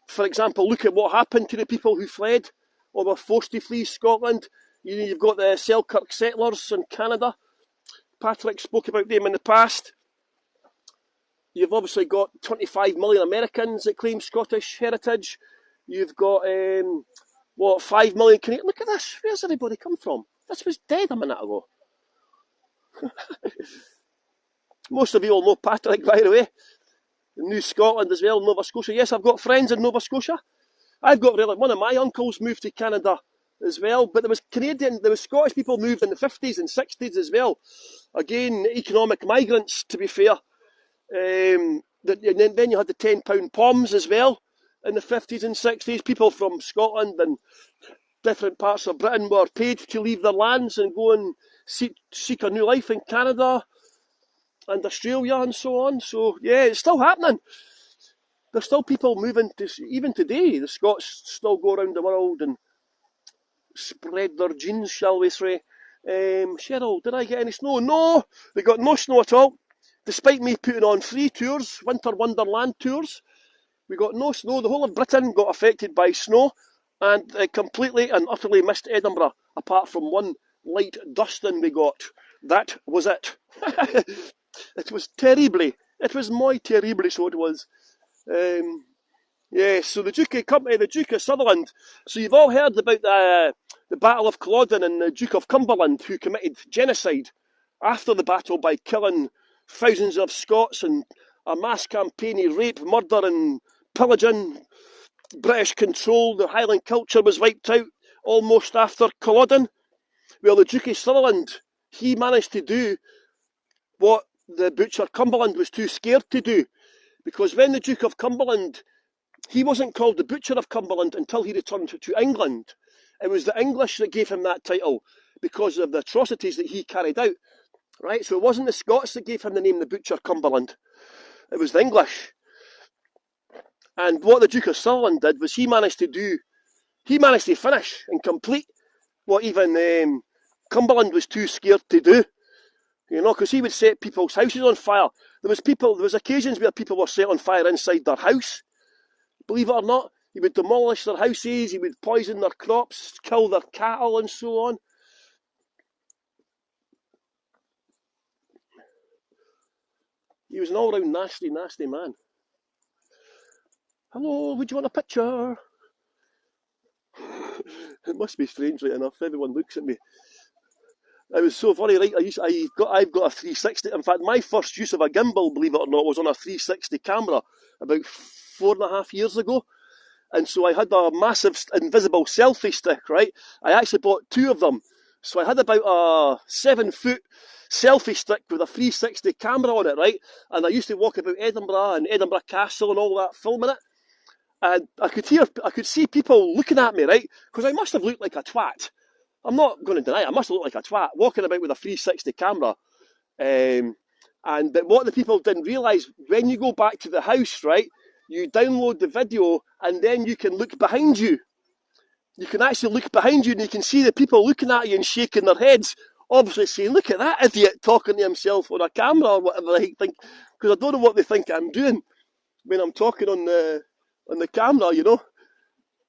for example, look at what happened to the people who fled or were forced to flee Scotland. You've got the Selkirk settlers in Canada. Patrick spoke about them in the past. You've obviously got 25 million Americans that claim Scottish heritage. You've got, 5 million Canadians. Look at this. Where's everybody come from? This was dead a minute ago. Most of you all know Patrick, by the way. New Scotland as well, Nova Scotia. Yes, I've got friends in Nova Scotia. One of my uncles moved to Canada as well, but there was Scottish people moved in the 50s and 60s as well. Again, economic migrants, to be fair. And then you had the £10 POMs as well in the 50s and 60s. People from Scotland and different parts of Britain were paid to leave their lands and go and seek a new life in Canada and Australia and so on. So, yeah, it's still happening. There's still people moving even today. The Scots still go around the world and spread their genes, shall we say. Cheryl, did I get any snow? No, we got no snow at all. Despite me putting on 3 tours, Winter Wonderland tours, we got no snow. The whole of Britain got affected by snow and completely and utterly missed Edinburgh, apart from one light dusting we got. That was it. It was terribly. It was muy terribly, so it was. So the Duke of Sutherland. So you've all heard about the Battle of Culloden and the Duke of Cumberland, who committed genocide after the battle by killing thousands of Scots and a mass campaign of rape, murder and pillaging. British control, the Highland culture was wiped out almost after Culloden. Well, the Duke of Sutherland, he managed to do what the Butcher Cumberland was too scared to do. Because when the Duke of Cumberland, he wasn't called the Butcher of Cumberland until he returned to England. It was the English that gave him that title because of the atrocities that he carried out. Right, so it wasn't the Scots that gave him the name the Butcher Cumberland. It was the English. And what the Duke of Sutherland did was he managed to finish and complete what even Cumberland was too scared to do. You know, because he would set people's houses on fire. There was occasions where people were set on fire inside their house. Believe it or not, he would demolish their houses, he would poison their crops, kill their cattle and so on. He was an all-round nasty, nasty man. Hello, would you want a picture? It must be strangely enough, everyone looks at me. It was so funny, right? I've got a 360. In fact, my first use of a gimbal, believe it or not, was on a 360 camera about 4.5 years ago. And so I had a massive invisible selfie stick, right? I actually bought 2 of them. So I had about a 7-foot selfie stick with a 360 camera on it, right? And I used to walk about Edinburgh and Edinburgh Castle and all that, filming it. And I could see people looking at me, right? Because I must have looked like a twat. I'm not going to deny it. I must have looked like a twat, walking about with a 360 camera. But what the people didn't realise, when you go back to the house, right, you download the video and then you can look behind you. You can actually look behind you and you can see the people looking at you and shaking their heads, obviously saying, look at that idiot talking to himself on a camera or whatever they think, because I don't know what they think I'm doing when I'm talking on the camera, you know.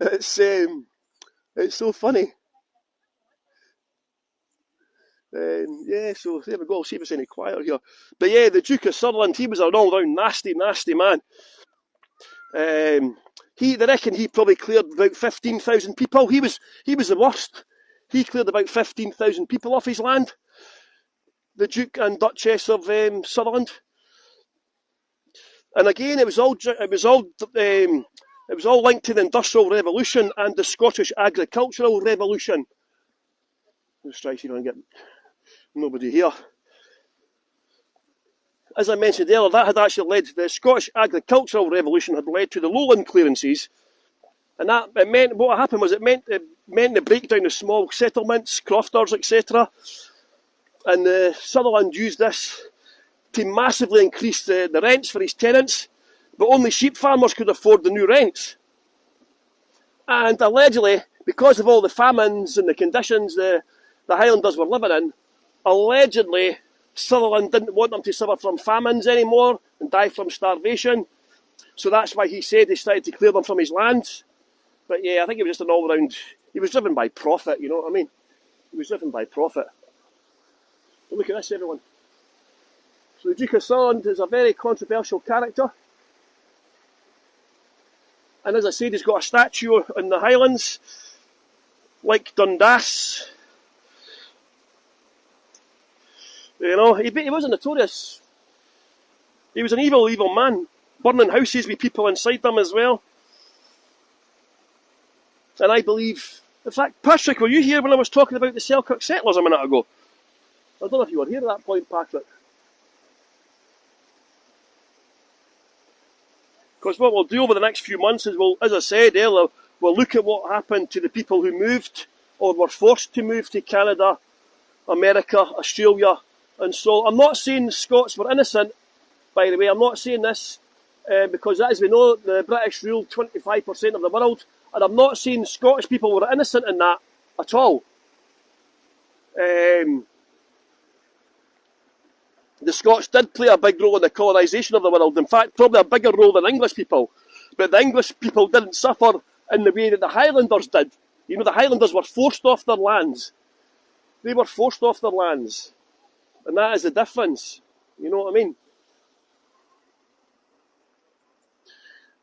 It's so funny. Yeah, so there we go. I'll see if it's any quieter here. But yeah, the Duke of Sutherland, he was an all-round nasty, nasty man. They reckon he probably cleared about 15,000 people. He was the worst. He cleared about 15,000 people off his land. The Duke and Duchess of Sutherland. And again, it was all linked to the Industrial Revolution and the Scottish Agricultural Revolution. Let's try to see if I can get nobody here. As I mentioned earlier, that had actually led to the Scottish Agricultural Revolution had led to the Lowland Clearances, and it meant what happened was it meant the breakdown of small settlements, crofters, etc. And Sutherland used this to massively increase the rents for his tenants, but only sheep farmers could afford the new rents. And allegedly, because of all the famines and the conditions the Highlanders were living in, allegedly Sutherland didn't want them to suffer from famines anymore and die from starvation. So that's why he said he started to clear them from his lands. But yeah, I think he was just an all-round... He was driven by profit, you know what I mean? He was driven by profit. But look at this, everyone. So the Duke of Sutherland is a very controversial character. And as I said, he's got a statue in the Highlands, like Dundas. You know, he was a notorious... He was an evil, evil man, burning houses with people inside them as well. And I believe... In fact, Patrick, were you here when I was talking about the Selkirk settlers a minute ago? I don't know if you were here at that point, Patrick. Because what we'll do over the next few months is, as I said earlier, we'll look at what happened to the people who moved or were forced to move to Canada, America, Australia, and so I'm not saying the Scots were innocent, by the way. I'm not saying this because, as we know, the British ruled 25% of the world, and I'm not saying Scottish people were innocent in that at all. The Scots did play a big role in the colonisation of the world. In fact, probably a bigger role than English people. But the English people didn't suffer in the way that the Highlanders did. You know, the Highlanders were forced off their lands. They were forced off their lands. And that is the difference. You know what I mean?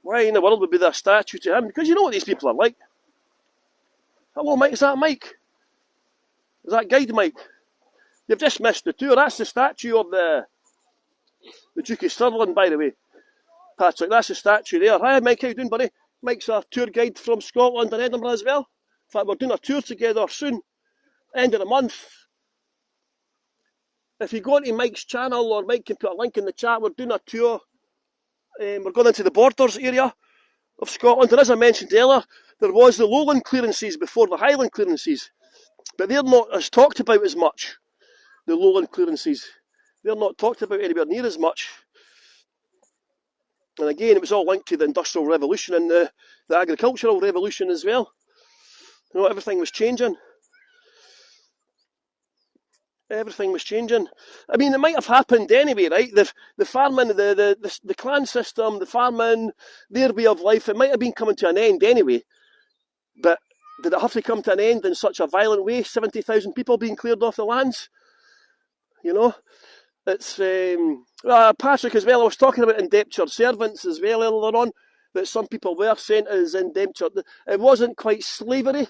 Why in the world would be there a statue to him? Because you know what these people are like. Hello, Mike. Is that Mike? Is that Guide Mike? You've just missed the tour. That's the statue of the Duke of Sutherland, by the way. Patrick, that's the statue there. Hi, Mike. How you doing, buddy? Mike's a tour guide from Scotland and Edinburgh as well. In fact, we're doing a tour together soon. End of the month. If you go into Mike's channel, or Mike can put a link in the chat, we're doing a tour. We're going into the Borders area of Scotland. And as I mentioned earlier, there was the Lowland Clearances before the Highland Clearances. But they're not as talked about as much. The Lowland Clearances. They're not talked about anywhere near as much. And again, it was all linked to the Industrial Revolution and the Agricultural Revolution as well. You know, everything was changing. Everything was changing. I mean, it might have happened anyway, right? The farming, the clan system, the farming, their way of life, it might have been coming to an end anyway. But did it have to come to an end in such a violent way? 70,000 people being cleared off the lands? You know? It's Patrick as well. I was talking about indentured servants as well earlier on, that some people were sent as indentured. It wasn't quite slavery,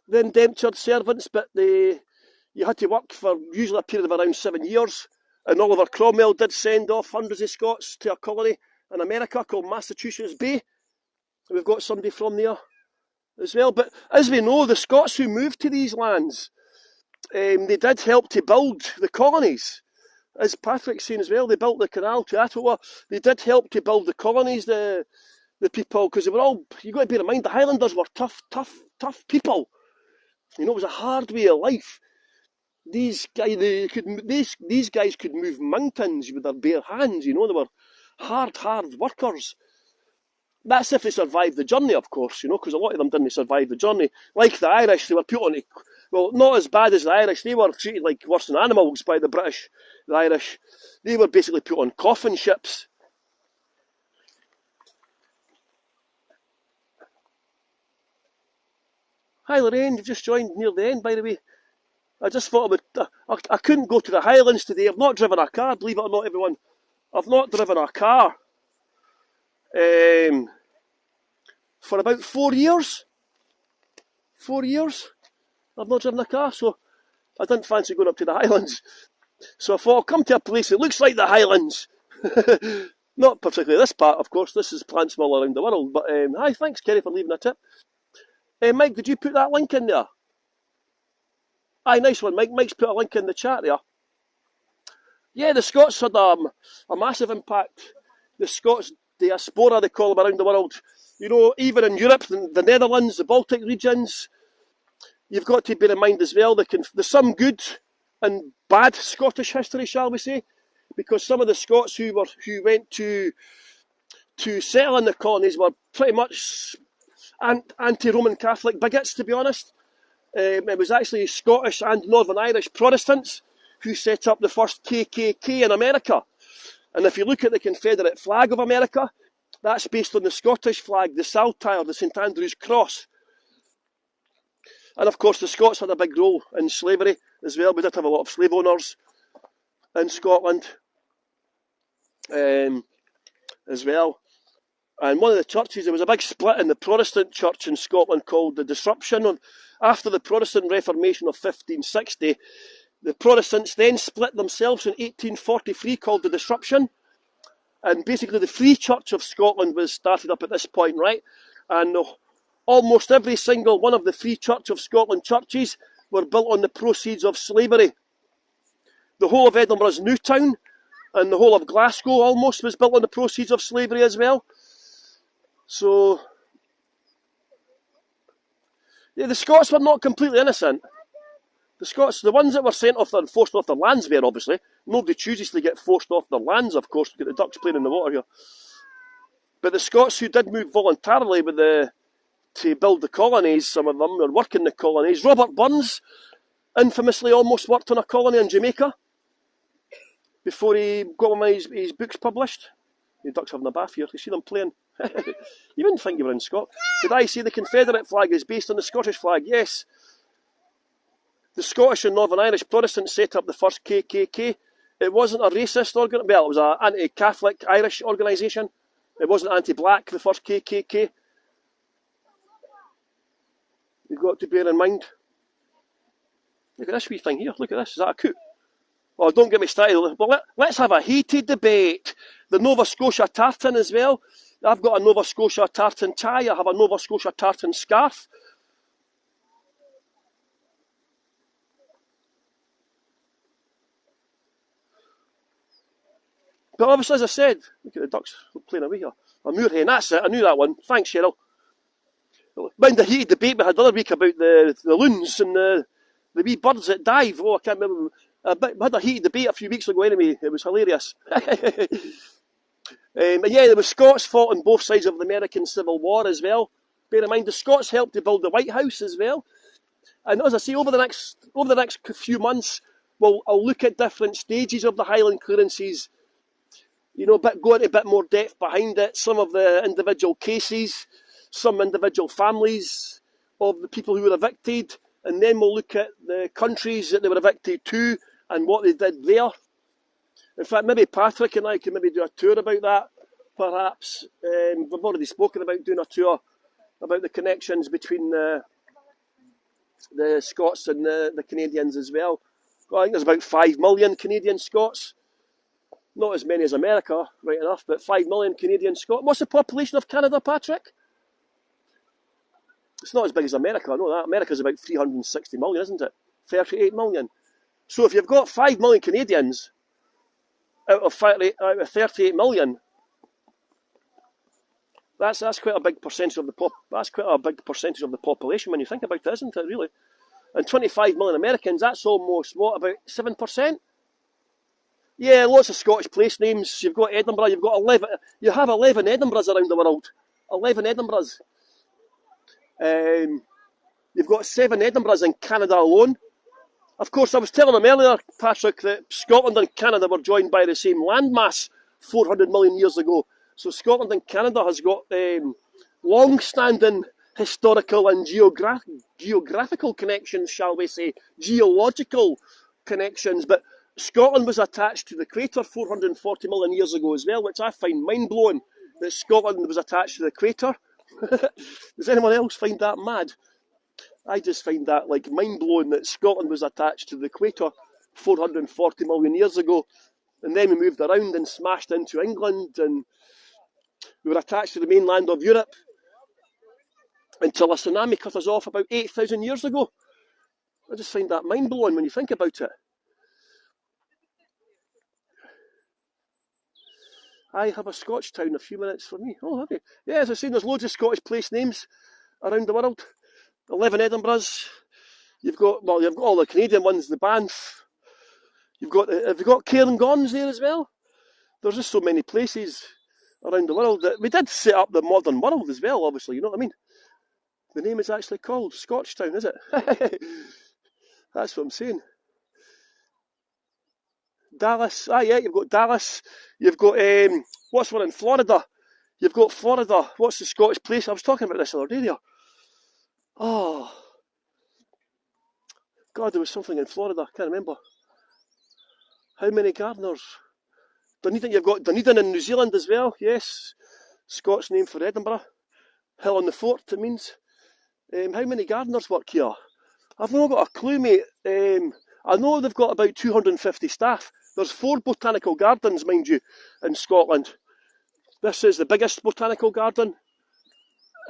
the indentured servants, but you had to work for usually a period of around 7 years. And Oliver Cromwell did send off hundreds of Scots to a colony in America called Massachusetts Bay. We've got somebody from there as well. But as we know, the Scots who moved to these lands, they did help to build the colonies. As Patrick's saying as well, they built the canal to Ottawa. They did help to build the colonies, the people, because they were all, you've got to bear in mind, the Highlanders were tough people. You know, it was a hard way of life. these guys could move mountains with their bare hands. You know, they were hard workers. That's if they survived the journey, of course, you know, because a lot of them didn't survive the journey. Like the Irish, they were put on, well, not as bad as the Irish. They were treated like worse than animals by the British. The Irish, they were basically put on coffin ships. Hi Lorraine, you've just joined near the end, by the way. I just thought I couldn't go to the Highlands today. I've not driven a car, believe it or not, everyone. I've not driven a car for about 4 years. 4 years I've not driven a car, so I didn't fancy going up to the Highlands. So I thought I'll come to a place that looks like the Highlands. Not particularly this part, of course. This is plants from all around the world. But hi, thanks Kerry for leaving a tip. Mike, did you put that link in there? Aye, nice one, Mike. Mike's put a link in the chat there. Yeah, the Scots had a massive impact. The Scots diaspora, they call them, around the world. You know, even in Europe, the Netherlands, the Baltic regions, you've got to bear in mind as well, there's some good and bad Scottish history, shall we say, because some of the Scots who went to settle in the colonies were pretty much anti-Roman Catholic bigots, to be honest. It was actually Scottish and Northern Irish Protestants who set up the first KKK in America. And if you look at the Confederate flag of America, that's based on the Scottish flag, the saltire, the St Andrew's Cross. And of course, the Scots had a big role in slavery as well. We did have a lot of slave owners in Scotland as well. And one of the churches, there was a big split in the Protestant church in Scotland called the Disruption. After the Protestant Reformation of 1560, the Protestants then split themselves in 1843, called the Disruption. And basically the Free Church of Scotland was started up at this point, right? And almost every single one of the Free Church of Scotland churches were built on the proceeds of slavery. The whole of Edinburgh's New Town and the whole of Glasgow almost was built on the proceeds of slavery as well. So, yeah, the Scots were not completely innocent. The Scots, the ones that were sent off and forced off their lands there, obviously. Nobody chooses to get forced off their lands, of course. Look at the ducks playing in the water here. But the Scots who did move voluntarily to build the colonies, some of them were working the colonies. Robert Burns infamously almost worked on a colony in Jamaica before he got one of his books published. The ducks having a bath here. You see them playing? You wouldn't think you were in Scotland. Did I say the Confederate flag is based on the Scottish flag? Yes. The Scottish and Northern Irish Protestants set up the first KKK. It wasn't a racist organisation. Well, it was an anti-Catholic Irish organisation. It wasn't anti-black, the first KKK. You've got to bear in mind. Look at this wee thing here. Look at this. Is that a coot? Oh, don't get me started. Well, let's have a heated debate. The Nova Scotia tartan as well. I've got a Nova Scotia tartan tie. I have a Nova Scotia tartan scarf. But obviously, as I said, look at the ducks playing away here. A moorhen, that's it. I knew that one. Thanks, Cheryl. Mind the heated debate we had the other week about the loons and the wee birds that dive. Oh, I can't remember. We had a heated debate a few weeks ago anyway. It was hilarious. But yeah, the Scots fought on both sides of the American Civil War as well. Bear in mind, the Scots helped to build the White House as well. And as I say, over the next few months, I'll look at different stages of the Highland Clearances. You know, go into a bit more depth behind it. Some of the individual cases, some individual families of the people who were evicted, and then we'll look at the countries that they were evicted to and what they did there. In fact, maybe Patrick and I can maybe do a tour about that, perhaps. We've already spoken about doing a tour about the connections between the Scots and the Canadians as well. I think there's about 5 million Canadian Scots. Not as many as America, right enough, but 5 million Canadian Scots. What's the population of Canada, Patrick? It's not as big as America, I know that. America's about 360 million, isn't it? 38 million. So if you've got 5 million Canadians out of 38 million, that's quite a big percentage of the population when you think about it, isn't it? Really. And 25 million Americans, that's almost, what, about 7%? Yeah, lots of Scottish place names. You've got Edinburgh, you've got 11, you have 11 Edinburghs around the world. 11 Edinburghs. You've got 7 Edinburghs in Canada alone. Of course, I was telling him earlier, Patrick, that Scotland and Canada were joined by the same landmass 400 million years ago. So Scotland and Canada has got long-standing historical and geographical connections, shall we say, geological connections. But Scotland was attached to the crater 440 million years ago as well, which I find mind-blowing, that Scotland was attached to the crater. Does anyone else find that mad? I just find that like mind-blowing that Scotland was attached to the equator 440 million years ago, and then we moved around and smashed into England, and we were attached to the mainland of Europe until a tsunami cut us off about 8,000 years ago. I just find that mind-blowing when you think about it. I have a Scotch town a few minutes for me. Oh, have you? Yeah, as I was saying, there's loads of Scottish place names around the world. 11 Edinburghs. You've got all the Canadian ones, the Banff. Have you got Cairngorms there as well? There's just so many places around the world that we did set up the modern world as well, obviously, you know what I mean? The name is actually called Scotchtown, is it? That's what I'm saying. Dallas, yeah, you've got Dallas. You've got, what's one in Florida? You've got Florida. What's the Scottish place? I was talking about this the other day there. Oh, God, there was something in Florida. I can't remember. How many gardeners? Dunedin, you've got Dunedin in New Zealand as well. Yes, Scots name for Edinburgh. Hill on the Fort, it means. How many gardeners work here? I've not got a clue, mate. I know they've got about 250 staff. There's 4 botanical gardens, mind you, in Scotland. This is the biggest botanical garden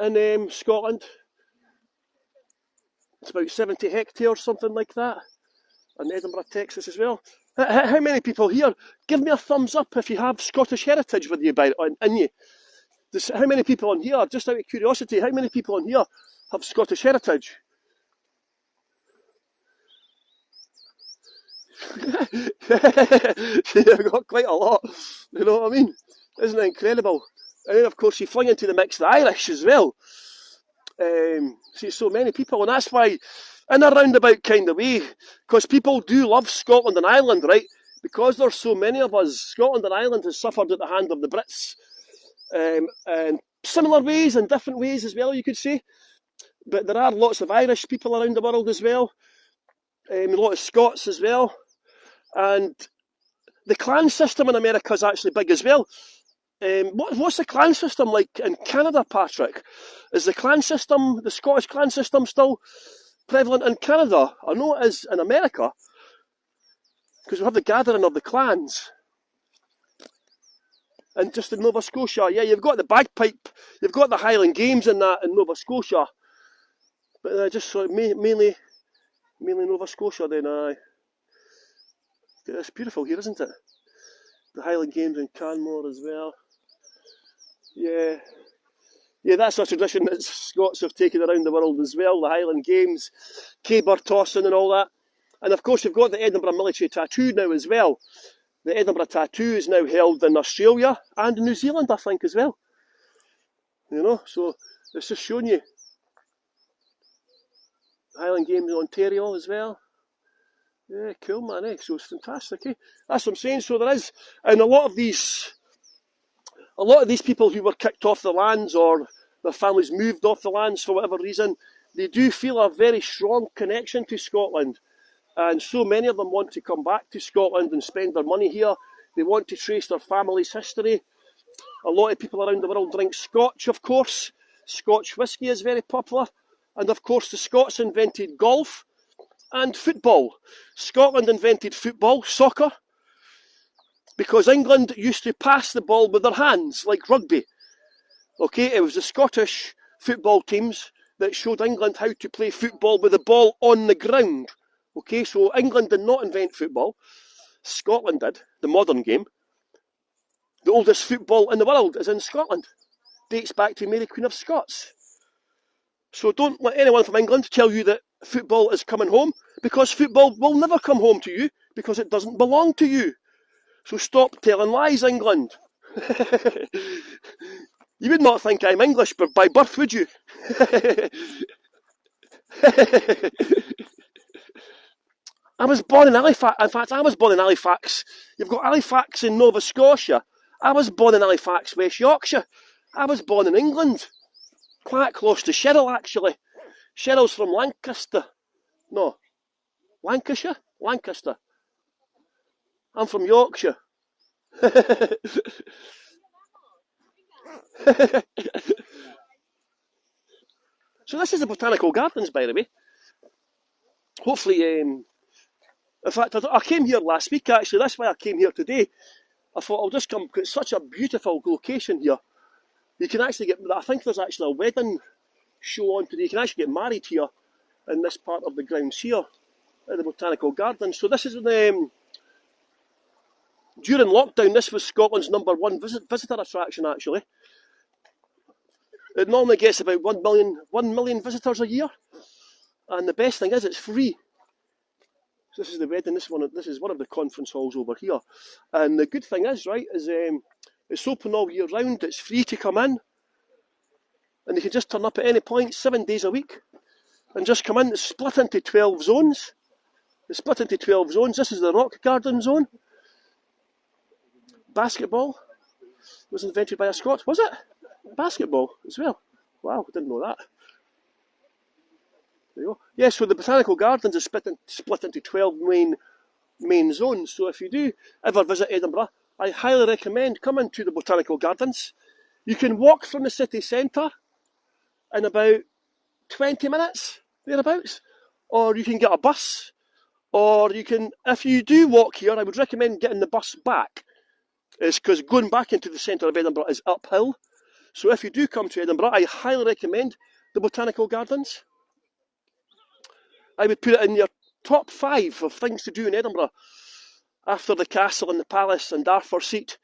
in Scotland. It's about 70 hectares, something like that. In Edinburgh, Texas as well. How many people here? Give me a thumbs up if you have Scottish heritage with you in you. How many people on here, just out of curiosity, how many people on here have Scottish heritage? You've got quite a lot, you know what I mean? Isn't it incredible? And then, of course, you fling into the mix the Irish as well. See, so many people, and that's why, in a roundabout kind of way, because people do love Scotland and Ireland, right? Because there's so many of us, Scotland and Ireland has suffered at the hand of the Brits, in similar ways and different ways as well, you could say. But there are lots of Irish people around the world as well, a lot of Scots as well, and the clan system in America is actually big as well. What's the clan system like in Canada, Patrick? Is the Scottish clan system still prevalent in Canada? I know it is in America, because we have the gathering of the clans. And just in Nova Scotia, yeah, you've got the bagpipe, you've got the Highland Games in that in Nova Scotia. But just mainly Nova Scotia then, aye. It's beautiful here, isn't it? The Highland Games in Canmore as well. Yeah. Yeah, that's a tradition that Scots have taken around the world as well, the Highland Games, caber tossing and all that. And of course you've got the Edinburgh military tattoo now as well. The Edinburgh tattoo is now held in Australia and New Zealand, I think, as well. You know, so it's just showing you. Highland Games in Ontario as well. Yeah, cool, man, eh? So it's fantastic, eh? That's what I'm saying. So there is, and a lot of these people who were kicked off the lands or their families moved off the lands for whatever reason, they do feel a very strong connection to Scotland. And so many of them want to come back to Scotland and spend their money here. They want to trace their family's history. A lot of people around the world drink Scotch, of course. Scotch whisky is very popular. And of course the Scots invented golf and football. Scotland invented football, soccer, because England used to pass the ball with their hands, like rugby. Okay, it was the Scottish football teams that showed England how to play football with the ball on the ground. Okay, so England did not invent football. Scotland did, the modern game. The oldest football in the world is in Scotland. Dates back to Mary Queen of Scots. So don't let anyone from England tell you that football is coming home, because football will never come home to you, because it doesn't belong to you. So stop telling lies, England. You would not think I'm English by birth, would you? I was born in Halifax. In fact, I was born in Halifax. You've got Halifax in Nova Scotia. I was born in Halifax, West Yorkshire. I was born in England. Quite close to Cheryl, actually. Cheryl's from Lancaster. No. Lancashire? Lancaster. I'm from Yorkshire. So this is the Botanical Gardens, by the way. Hopefully, in fact, I came here last week, actually. That's why I came here today. I thought I'll just come, because it's such a beautiful location here. You can actually get, I think there's actually a wedding show on today. You can actually get married here in this part of the grounds here at the Botanical Gardens. So this is, during lockdown, this was Scotland's #1 visitor attraction, actually. It normally gets about 1 million visitors a year. And the best thing is, it's free. So this is the wedding. This is one of the conference halls over here. And the good thing is, right, is it's open all year round. It's free to come in. And you can just turn up at any point, 7 days a week. And just come in. It's split into 12 zones. It's split into 12 zones. This is the rock garden zone. Basketball was invented by a Scot, was it? Basketball as well. Wow, I didn't know that. There you go. Yeah, so the Botanical Gardens is split into 12 main zones. So if you do ever visit Edinburgh, I highly recommend coming to the Botanical Gardens. You can walk from the city centre in about 20 minutes, thereabouts, or you can get a bus, or you can, if you do walk here, I would recommend getting the bus back. It's because going back into the centre of Edinburgh is uphill. So if you do come to Edinburgh, I highly recommend the Botanical Gardens. I would put it in your top 5 of things to do in Edinburgh. After the castle and the palace and Dartford Seat,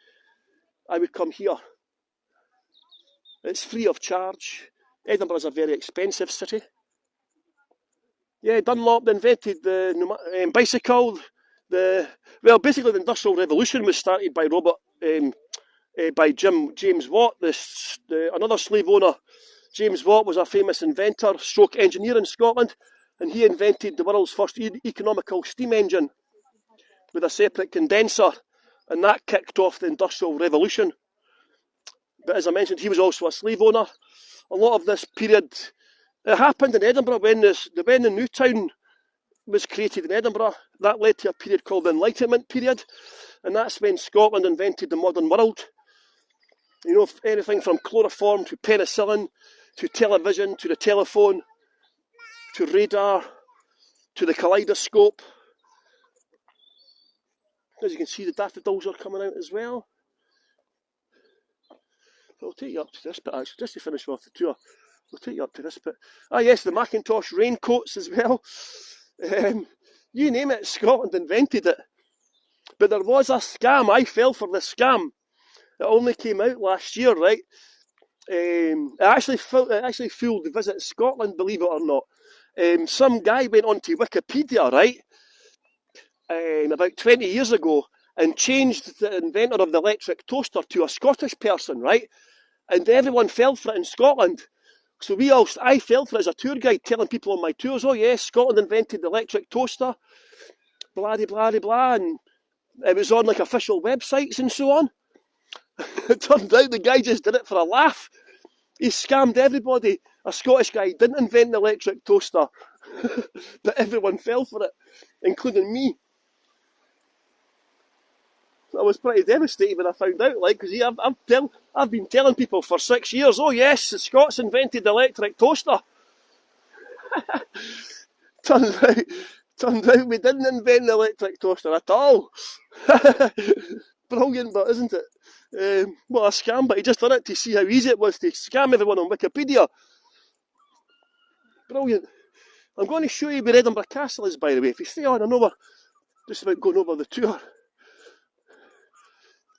I would come here. It's free of charge. Edinburgh is a very expensive city. Yeah, Dunlop invented the bicycle. Basically the Industrial Revolution was started by James Watt, another slave owner. James Watt was a famous inventor, stroke engineer in Scotland, and he invented the world's first economical steam engine with a separate condenser, and that kicked off the Industrial Revolution. But as I mentioned, he was also a slave owner. A lot of this period, it happened in Edinburgh when the new town was created in Edinburgh. That led to a period called the Enlightenment period, and that's when Scotland invented the modern world. You know, anything from chloroform to penicillin, to television, to the telephone, to radar, to the kaleidoscope. As you can see, the daffodils are coming out as well. So I'll take you up to this bit, actually, just to finish off the tour. We'll take you up to this bit. Ah yes, the Macintosh raincoats as well. You name it, Scotland invented it. But there was a scam. I fell for the scam. It only came out last year, right? It actually fooled Visit Scotland, believe it or not. Some guy went onto Wikipedia, right, about 20 years ago, and changed the inventor of the electric toaster to a Scottish person, right? And everyone fell for it in Scotland. So I fell for it as a tour guide, telling people on my tours, oh yes, Scotland invented the electric toaster, blah, blah, blah, blah, and it was on like official websites and so on. It turned out the guy just did it for a laugh. He scammed everybody. A Scottish guy didn't invent the electric toaster, but everyone fell for it, including me. I was pretty devastated when I found out, like, because I've been telling people for 6 years, oh yes, the Scots invented the electric toaster. Turned out we didn't invent the electric toaster at all. Brilliant, but isn't it? What a scam, but he just done it to see how easy it was to scam everyone on Wikipedia. Brilliant. I'm going to show you where Edinburgh Castle is, by the way. If you stay on, I know we're just about going over the tour.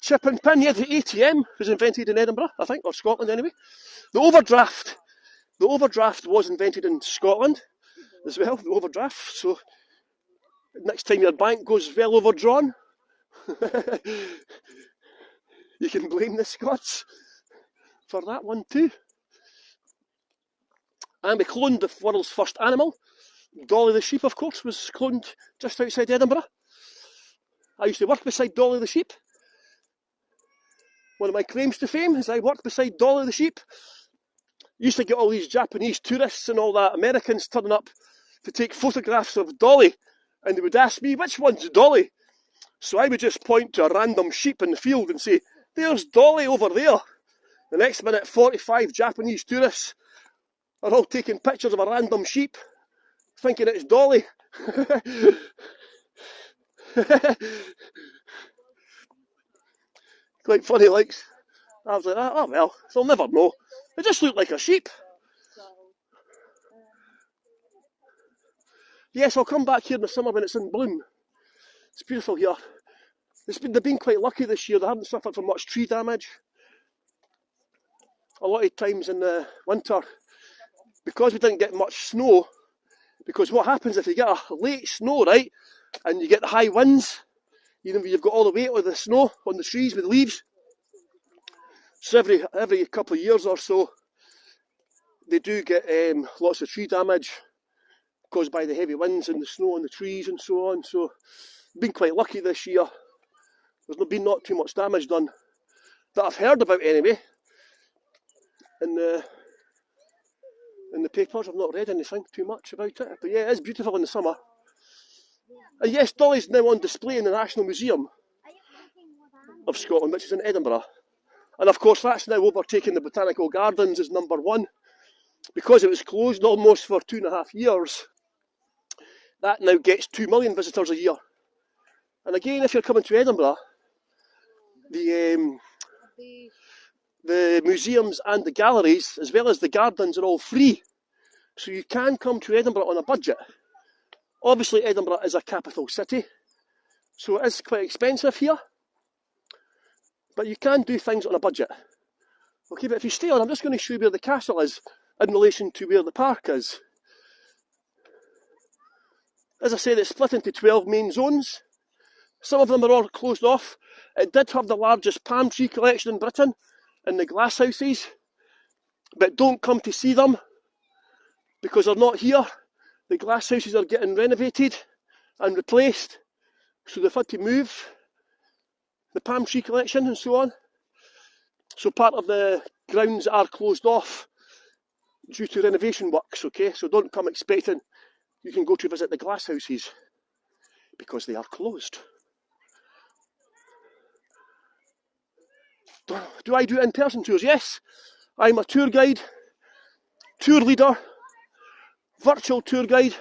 Chip and pin, yeah, the ATM was invented in Edinburgh, I think, or Scotland anyway. The overdraft was invented in Scotland. as well, the overdraft. So next time your bank goes well overdrawn, you can blame the Scots for that one too. And we cloned the world's first animal. Dolly the sheep, of course, was cloned just outside Edinburgh. I used to work beside Dolly the sheep. One of my claims to fame is I worked beside Dolly the sheep. Used to get all these Japanese tourists and all that, Americans turning up to take photographs of Dolly, and they would ask me, which one's Dolly? So I would just point to a random sheep in the field and say, there's Dolly over there. The next minute, 45 Japanese tourists are all taking pictures of a random sheep, thinking it's Dolly. Quite funny, like, I was like, oh well, they'll never know. It just looked like a sheep. Yes, I'll come back here in the summer when it's in bloom. It's beautiful here. They've been quite lucky this year. They haven't suffered from much tree damage. A lot of times in the winter, because we didn't get much snow, because what happens if you get a late snow, right, and you get the high winds, you've got all the weight of the snow on the trees with the leaves. So every couple of years or so, they do get lots of tree damage caused by the heavy winds and the snow on the trees and so on. So, been quite lucky this year. There's been not too much damage done that I've heard about anyway. In the papers, I've not read anything too much about it. But yeah, it is beautiful in the summer. And yes, Dolly's now on display in the National Museum of Scotland, which is in Edinburgh. And of course, that's now overtaken the Botanical Gardens as number one. Because it was closed almost for 2.5 years, that now gets 2 million visitors a year. And again, if you're coming to Edinburgh, the museums and the galleries, as well as the gardens, are all free. So you can come to Edinburgh on a budget. Obviously, Edinburgh is a capital city, so it is quite expensive here. But you can do things on a budget. Okay, but if you stay on, I'm just going to show you where the castle is in relation to where the park is. As I said, it's split into 12 main zones. Some of them are all closed off. It did have the largest palm tree collection in Britain, in the glasshouses, but don't come to see them because they're not here. The glasshouses are getting renovated and replaced, so they've had to move the palm tree collection and so on. So part of the grounds are closed off due to renovation works, okay? So don't come expecting you can go to visit the glasshouses because they are closed. Do I do in-person tours? Yes. I'm a tour guide, tour leader, virtual tour guide,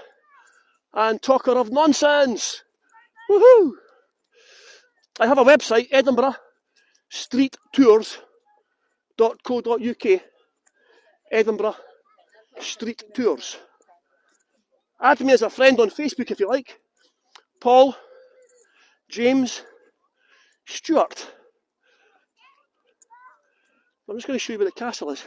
and talker of nonsense. Woohoo! I have a website, edinburghstreettours.co.uk. Edinburgh Street Tours. Add me as a friend on Facebook if you like. Paul James Stewart. I'm just going to show you where the castle is.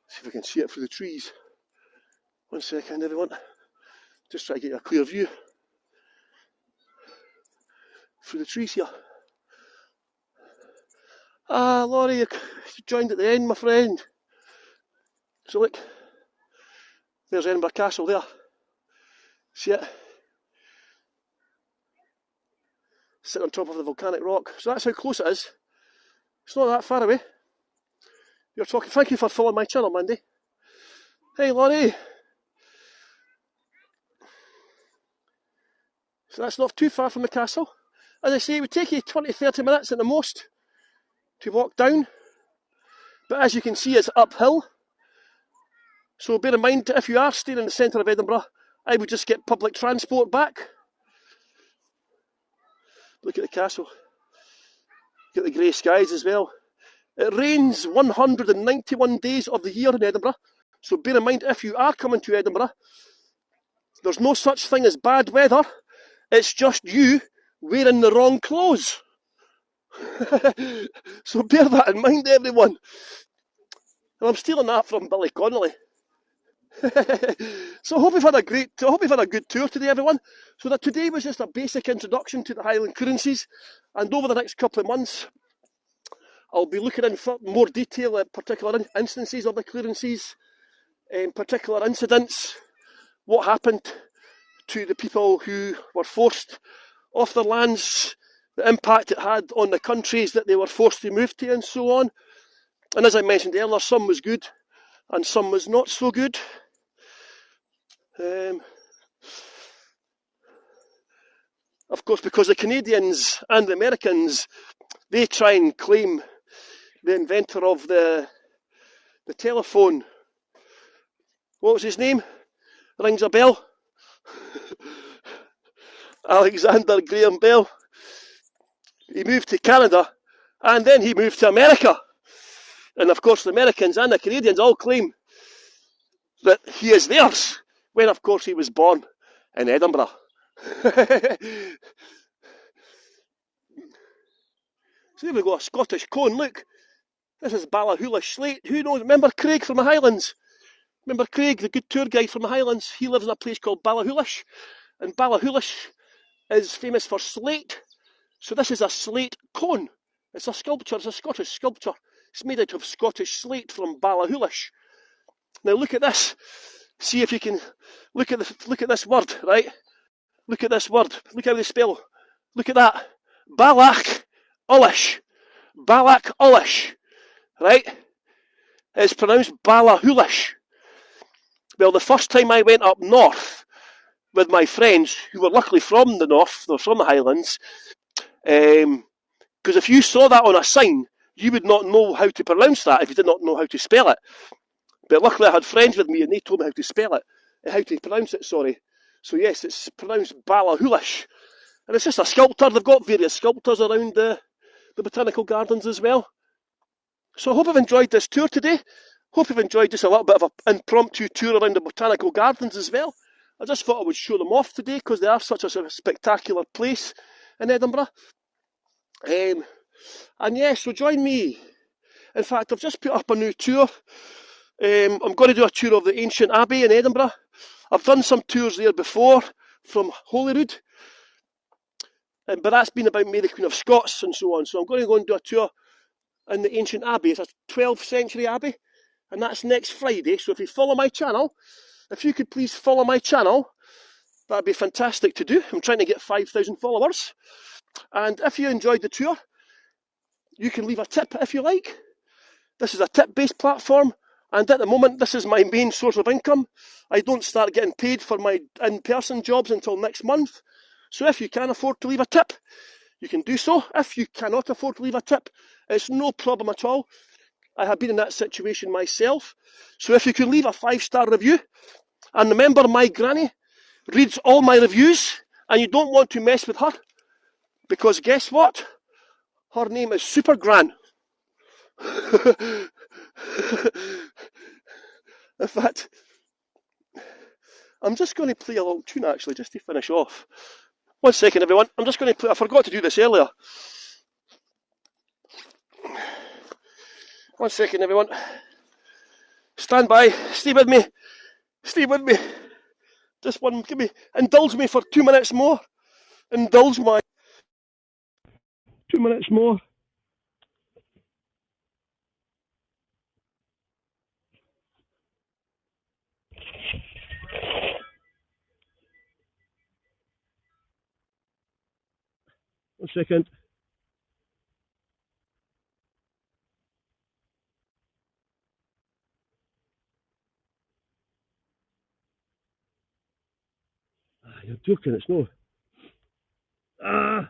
See if we can see it through the trees. 1 second, everyone. Just try to get a clear view through the trees here. Ah, Laurie, you joined at the end, my friend. So look, there's Edinburgh Castle there. See it? Sitting on top of the volcanic rock. So that's how close it is. It's not that far away. You're talking. Thank you for following my channel, Mandy. Hey, Laurie. So that's not too far from the castle. As I say, it would take you 20-30 minutes at the most to walk down. But as you can see, it's uphill. So bear in mind, if you are staying in the centre of Edinburgh, I would just get public transport back. Look at the castle. Look at the grey skies as well. It rains 191 days of the year in Edinburgh. So bear in mind, if you are coming to Edinburgh, there's no such thing as bad weather. It's just you wearing the wrong clothes. So bear that in mind, everyone. And I'm stealing that from Billy Connolly. So I hope you've had a good tour today, everyone. So that today was just a basic introduction to the Highland Clearances, and over the next couple of months, I'll be looking in for more detail at particular instances of the clearances, particular incidents, what happened to the people who were forced off their lands, the impact it had on the countries that they were forced to move to, and so on. And as I mentioned earlier, some was good and some was not so good. Of course, because the Canadians and the Americans, they try and claim the inventor of the telephone. What was his name? Rings a bell? Alexander Graham Bell. He moved to Canada and then he moved to America. And of course, the Americans and the Canadians all claim that he is theirs, when of course he was born in Edinburgh. So there we go, a Scottish cone. Look, this is Ballachulish slate. Who knows? Remember Craig from the Highlands? Remember Craig, the good tour guide from the Highlands? He lives in a place called Ballachulish, and Ballachulish is famous for slate. So this is a slate cone. It's a sculpture. It's a Scottish sculpture. It's made out of Scottish slate from Ballachulish. Now look at this. See if you can look at this word, right? Look at this word. Look how they spell. Look at that. Ballachulish. Ballachulish. Right? It's pronounced Ballachulish. Well, the first time I went up north with my friends, who were luckily from the north, they were from the Highlands, because if you saw that on a sign, you would not know how to pronounce that if you did not know how to spell it. But luckily I had friends with me and they told me how to spell it, how to pronounce it, sorry. So yes, it's pronounced Ballachulish. And it's just a sculptor. They've got various sculptors around the Botanical Gardens as well. So I hope you've enjoyed this tour today. Hope you've enjoyed just a little bit of an impromptu tour around the Botanical Gardens as well. I just thought I would show them off today because they are such a spectacular place in Edinburgh. And yeah, so join me. In fact, I've just put up a new tour. I'm going to do a tour of the ancient Abbey in Edinburgh. I've done some tours there before from Holyrood, but that's been about Mary Queen of Scots and so on. So I'm going to go and do a tour in the ancient Abbey. It's a 12th century Abbey, and that's next Friday. So if you follow my channel, if you could please follow my channel, that'd be fantastic to do. I'm trying to get 5,000 followers. And if you enjoyed the tour, you can leave a tip if you like. This is a tip-based platform, and at the moment, this is my main source of income. I don't start getting paid for my in-person jobs until next month. So if you can afford to leave a tip, you can do so. If you cannot afford to leave a tip, it's no problem at all. I have been in that situation myself. So if you could leave a 5-star review, and remember, my granny reads all my reviews, and you don't want to mess with her, because guess what? Her name is Super Gran. In fact, I'm just going to play a little tune actually, just to finish off. 1 second, everyone. I'm just going to play. I forgot to do this earlier. 1 second, everyone. Stand by. Stay with me. Stay with me. Just one. Indulge me for 2 minutes more. Indulge my 2 minutes more. One second. You're joking, it's no. I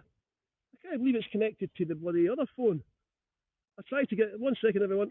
can't believe it's connected to the bloody other phone. I tried to get. 1 second, everyone.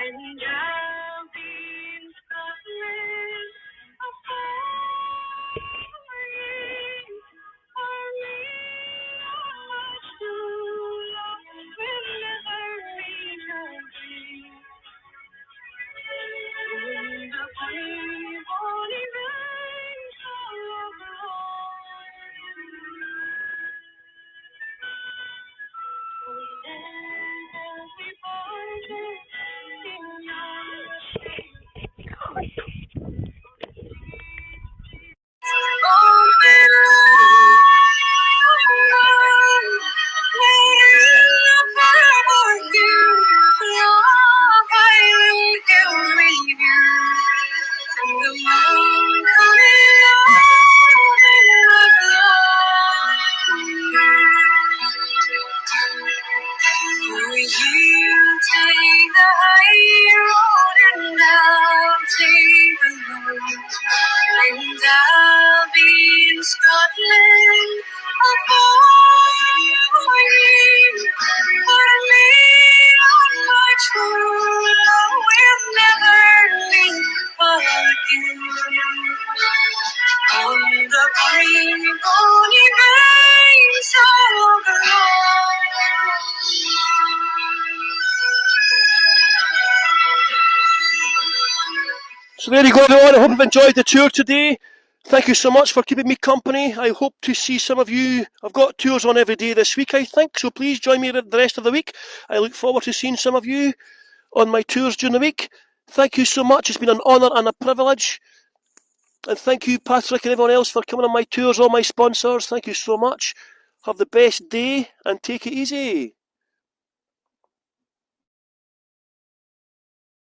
and I'll be in Scotland afar. For me, not much too long, we'll never meet again. In the green morning rains of we stand as we parted in our You take the high road and I'll take the low, and I'll be in Scotland for you. For me, not much more, we'll never meet again. On the green pony banks of the So there you go, everyone. I hope you've enjoyed the tour today. Thank you so much for keeping me company. I hope to see some of you. I've got tours on every day this week, I think, so please join me the rest of the week. I look forward to seeing some of you on my tours during the week. Thank you so much. It's been an honour and a privilege. And thank you, Patrick, and everyone else for coming on my tours, all my sponsors. Thank you so much. Have the best day and take it easy.